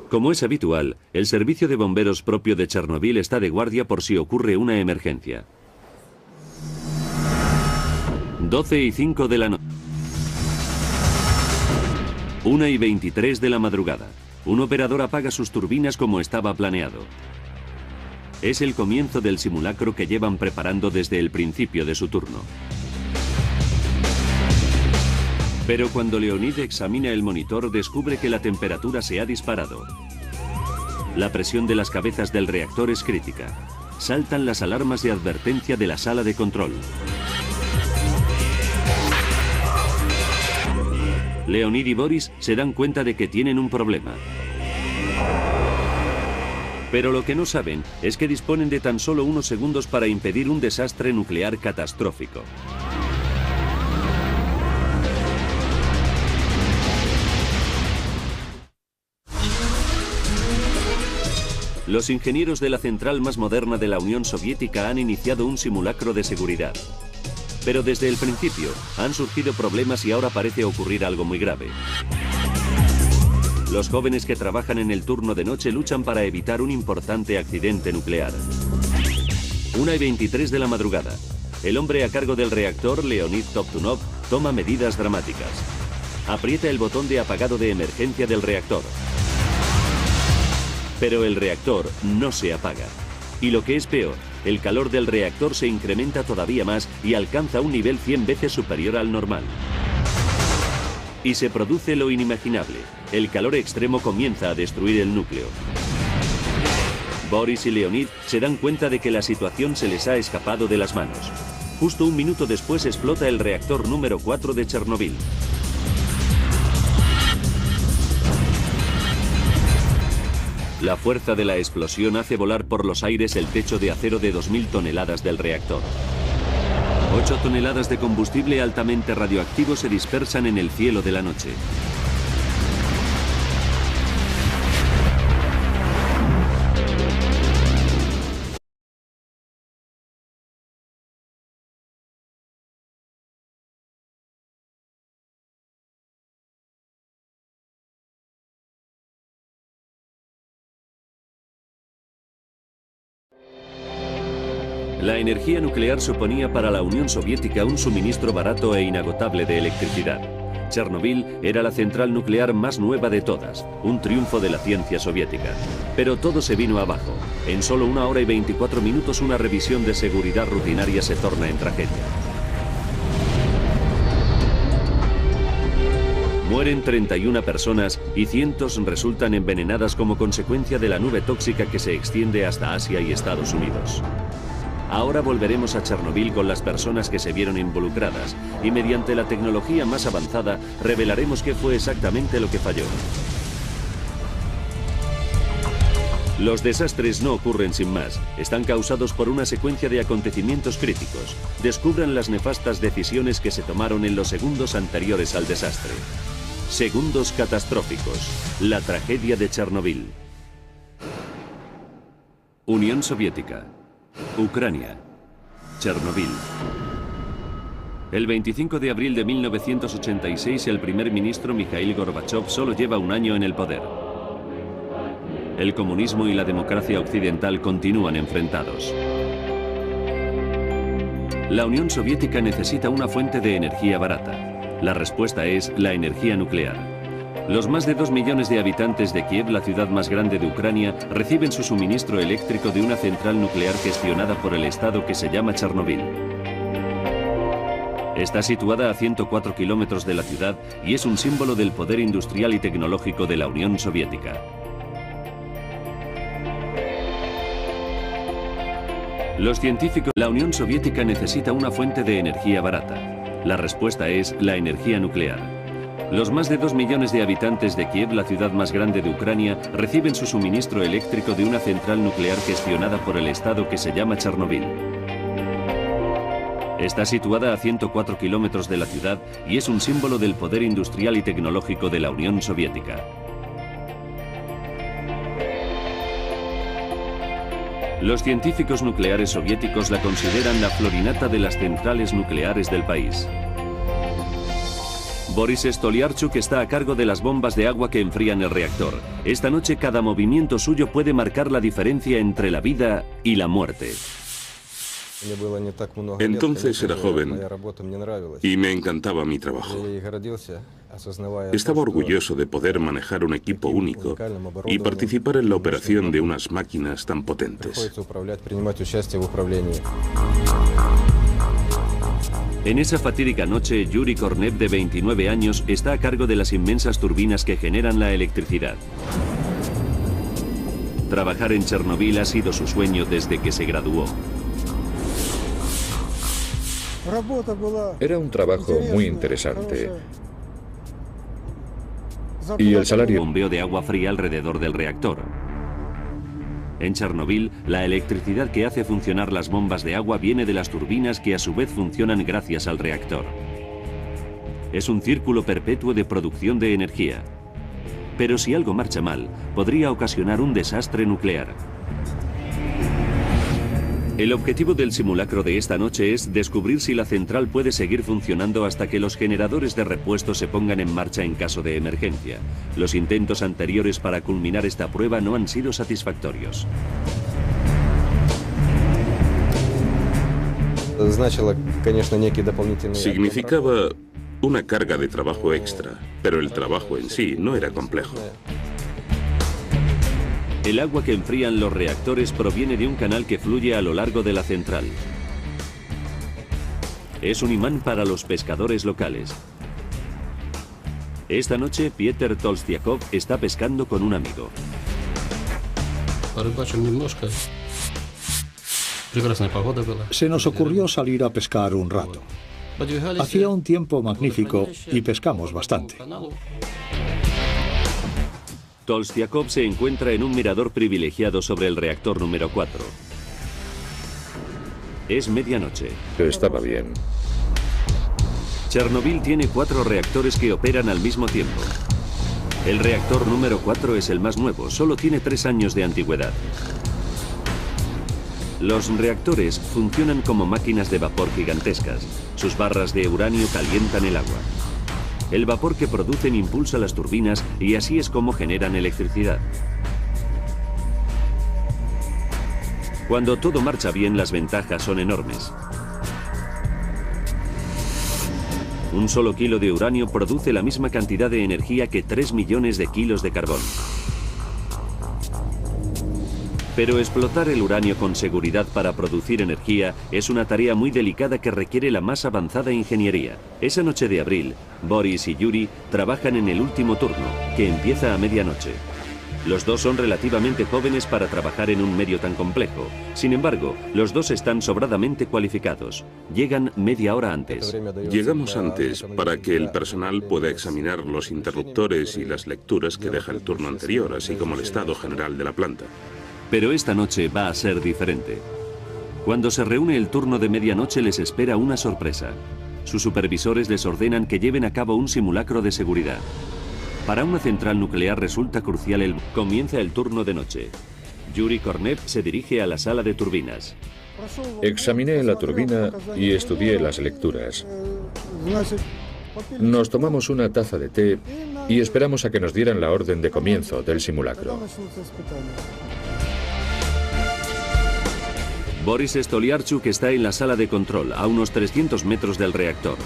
Como es habitual, el servicio de bomberos propio de Chernobyl está de guardia por si ocurre una emergencia. 12:05 de la noche. 1:23 de la madrugada. Un operador apaga sus turbinas como estaba planeado. Es el comienzo del simulacro que llevan preparando desde el principio de su turno. Pero cuando Leonid examina el monitor, descubre que la temperatura se ha disparado. La presión de las cabezas del reactor es crítica. Saltan las alarmas de advertencia de la sala de control. Leonid y Boris se dan cuenta de que tienen un problema. Pero lo que no saben es que disponen de tan solo unos segundos para impedir un desastre nuclear catastrófico. Los ingenieros de la central más moderna de la Unión Soviética han iniciado un simulacro de seguridad. Pero desde el principio han surgido problemas y ahora parece ocurrir algo muy grave. Los jóvenes que trabajan en el turno de noche luchan para evitar un importante accidente nuclear. 1:23 de la madrugada. El hombre a cargo del reactor, Leonid Toptunov, toma medidas dramáticas. Aprieta el botón de apagado de emergencia del reactor. Pero el reactor no se apaga. Y lo que es peor, el calor del reactor se incrementa todavía más y alcanza un nivel 100 veces superior al normal. Y se produce lo inimaginable. El calor extremo comienza a destruir el núcleo. Boris y Leonid se dan cuenta de que la situación se les ha escapado de las manos. Justo un minuto después explota el reactor número 4 de Chernobyl. La fuerza de la explosión hace volar por los aires el techo de acero de 2000 toneladas del reactor. 8 toneladas de combustible altamente radioactivo se dispersan en el cielo de la noche. La energía nuclear suponía para la Unión Soviética un suministro barato e inagotable de electricidad. Chernobyl era la central nuclear más nueva de todas, un triunfo de la ciencia soviética. Pero todo se vino abajo. En solo 1 hora y 24 minutos una revisión de seguridad rutinaria se torna en tragedia. Mueren 31 personas y cientos resultan envenenadas como consecuencia de la nube tóxica que se extiende hasta Asia y Estados Unidos. Ahora volveremos a Chernobyl con las personas que se vieron involucradas y mediante la tecnología más avanzada revelaremos qué fue exactamente lo que falló. Los desastres no ocurren sin más, están causados por una secuencia de acontecimientos críticos. Descubran las nefastas decisiones que se tomaron en los segundos anteriores al desastre. Segundos catastróficos, la tragedia de Chernobyl. Unión Soviética. Ucrania. Chernobyl. El 25 de abril de 1986 el primer ministro Mikhail Gorbachev solo lleva un año en el poder. El comunismo y la democracia occidental continúan enfrentados. La Unión Soviética necesita una fuente de energía barata. La respuesta es la energía nuclear. Los más de 2 millones de habitantes de Kiev, la ciudad más grande de Ucrania, reciben su suministro eléctrico de una central nuclear gestionada por el Estado que se llama Chernobyl. Está situada a 104 kilómetros de la ciudad y es un símbolo del poder industrial y tecnológico de la Unión Soviética. Los científicos de la Unión Soviética necesita una fuente de energía barata. La respuesta es la energía nuclear. Los más de 2 millones de habitantes de Kiev, la ciudad más grande de Ucrania, reciben su suministro eléctrico de una central nuclear gestionada por el Estado que se llama Chernobyl. Está situada a 104 kilómetros de la ciudad y es un símbolo del poder industrial y tecnológico de la Unión Soviética. Los científicos nucleares soviéticos la consideran la florinata de las centrales nucleares del país. Boris Stolyarchuk está a cargo de las bombas de agua que enfrían el reactor. Esta noche cada movimiento suyo puede marcar la diferencia entre la vida y la muerte. Entonces era joven y me encantaba mi trabajo. Estaba orgulloso de poder manejar un equipo único y participar en la operación de unas máquinas tan potentes. En esa fatídica noche, Yuri Kornev, de 29 años, está a cargo de las inmensas turbinas que generan la electricidad. Trabajar en Chernobyl ha sido su sueño desde que se graduó. Era un trabajo muy interesante. Y el salario... Bombeo de agua fría alrededor del reactor. En Chernobyl, la electricidad que hace funcionar las bombas de agua viene de las turbinas que a su vez funcionan gracias al reactor. Es un círculo perpetuo de producción de energía. Pero si algo marcha mal, podría ocasionar un desastre nuclear. El objetivo del simulacro de esta noche es descubrir si la central puede seguir funcionando hasta que los generadores de repuesto se pongan en marcha en caso de emergencia. Los intentos anteriores para culminar esta prueba no han sido satisfactorios. Significaba una carga de trabajo extra, pero el trabajo en sí no era complejo. El agua que enfrían los reactores proviene de un canal que fluye a lo largo de la central. Es un imán para los pescadores locales. Esta noche, Pieter Tolstiakov está pescando con un amigo. Se nos ocurrió salir a pescar un rato. Hacía un tiempo magnífico y pescamos bastante. Tolstiakov se encuentra en un mirador privilegiado sobre el reactor número 4. Es medianoche. Estaba bien. Chernobyl tiene 4 reactores que operan al mismo tiempo. El reactor número 4 es el más nuevo, solo tiene 3 años de antigüedad. Los reactores funcionan como máquinas de vapor gigantescas. Sus barras de uranio calientan el agua. El vapor que producen impulsa las turbinas y así es como generan electricidad. Cuando todo marcha bien, las ventajas son enormes. Un solo kilo de uranio produce la misma cantidad de energía que 3 millones de kilos de carbón. Pero explotar el uranio con seguridad para producir energía es una tarea muy delicada que requiere la más avanzada ingeniería. Esa noche de abril, Boris y Yuri trabajan en el último turno, que empieza a medianoche. Los dos son relativamente jóvenes para trabajar en un medio tan complejo. Sin embargo, los dos están sobradamente cualificados. Llegan media hora antes. Llegamos antes para que el personal pueda examinar los interruptores y las lecturas que deja el turno anterior, así como el estado general de la planta. Pero esta noche va a ser diferente. Cuando se reúne el turno de medianoche les espera una sorpresa. Sus supervisores les ordenan que lleven a cabo un simulacro de seguridad. Para una central nuclear resulta crucial Comienza el turno de noche. Yuri Kornev se dirige a la sala de turbinas. Examiné la turbina y estudié las lecturas. Nos tomamos una taza de té y esperamos a que nos dieran la orden de comienzo del simulacro. Boris Stoliarchuk está en la sala de control, a unos 300 metros del reactor.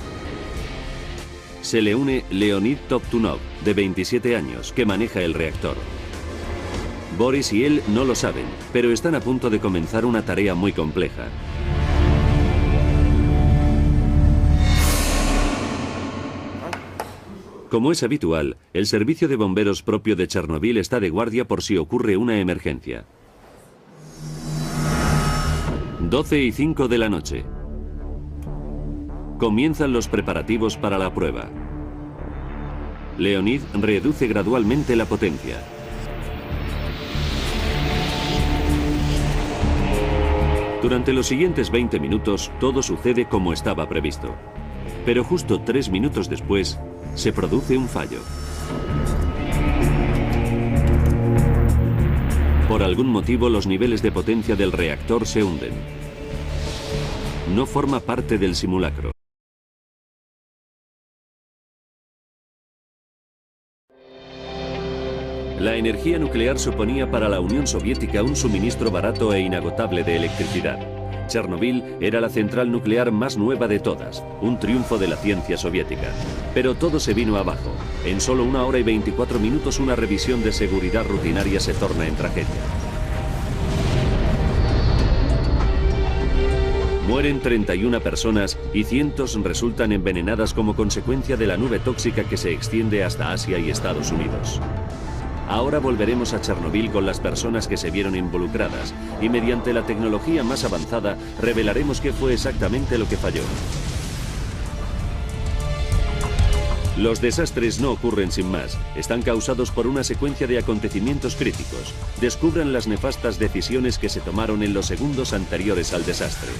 Se le une Leonid Toptunov, de 27 años, que maneja el reactor. Boris y él no lo saben, pero están a punto de comenzar una tarea muy compleja. Como es habitual, el servicio de bomberos propio de Chernobyl está de guardia por si ocurre una emergencia. 12:05 de la noche. Comienzan los preparativos para la prueba. Leonid reduce gradualmente la potencia. Durante los siguientes 20 minutos, todo sucede como estaba previsto. Pero justo 3 minutos después, se produce un fallo. Por algún motivo, los niveles de potencia del reactor se hunden. No forma parte del simulacro. La energía nuclear suponía para la Unión Soviética un suministro barato e inagotable de electricidad. Chernobyl era la central nuclear más nueva de todas, un triunfo de la ciencia soviética. Pero todo se vino abajo. En solo 1 hora y 24 minutos una revisión de seguridad rutinaria se torna en tragedia. Mueren 31 personas y cientos resultan envenenadas como consecuencia de la nube tóxica que se extiende hasta Asia y Estados Unidos. Ahora volveremos a Chernobyl con las personas que se vieron involucradas y mediante la tecnología más avanzada revelaremos qué fue exactamente lo que falló. Los desastres no ocurren sin más, están causados por una secuencia de acontecimientos críticos. Descubran las nefastas decisiones que se tomaron en los segundos anteriores al desastre.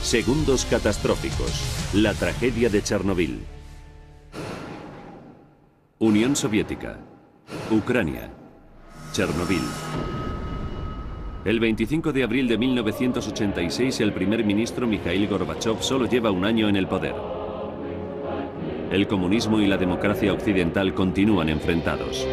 Segundos catastróficos, la tragedia de Chernobyl. Unión Soviética. Ucrania. Chernobyl. El 25 de abril de 1986, el primer ministro Mikhail Gorbachev solo lleva 1 año en el poder. El comunismo y la democracia occidental continúan enfrentados.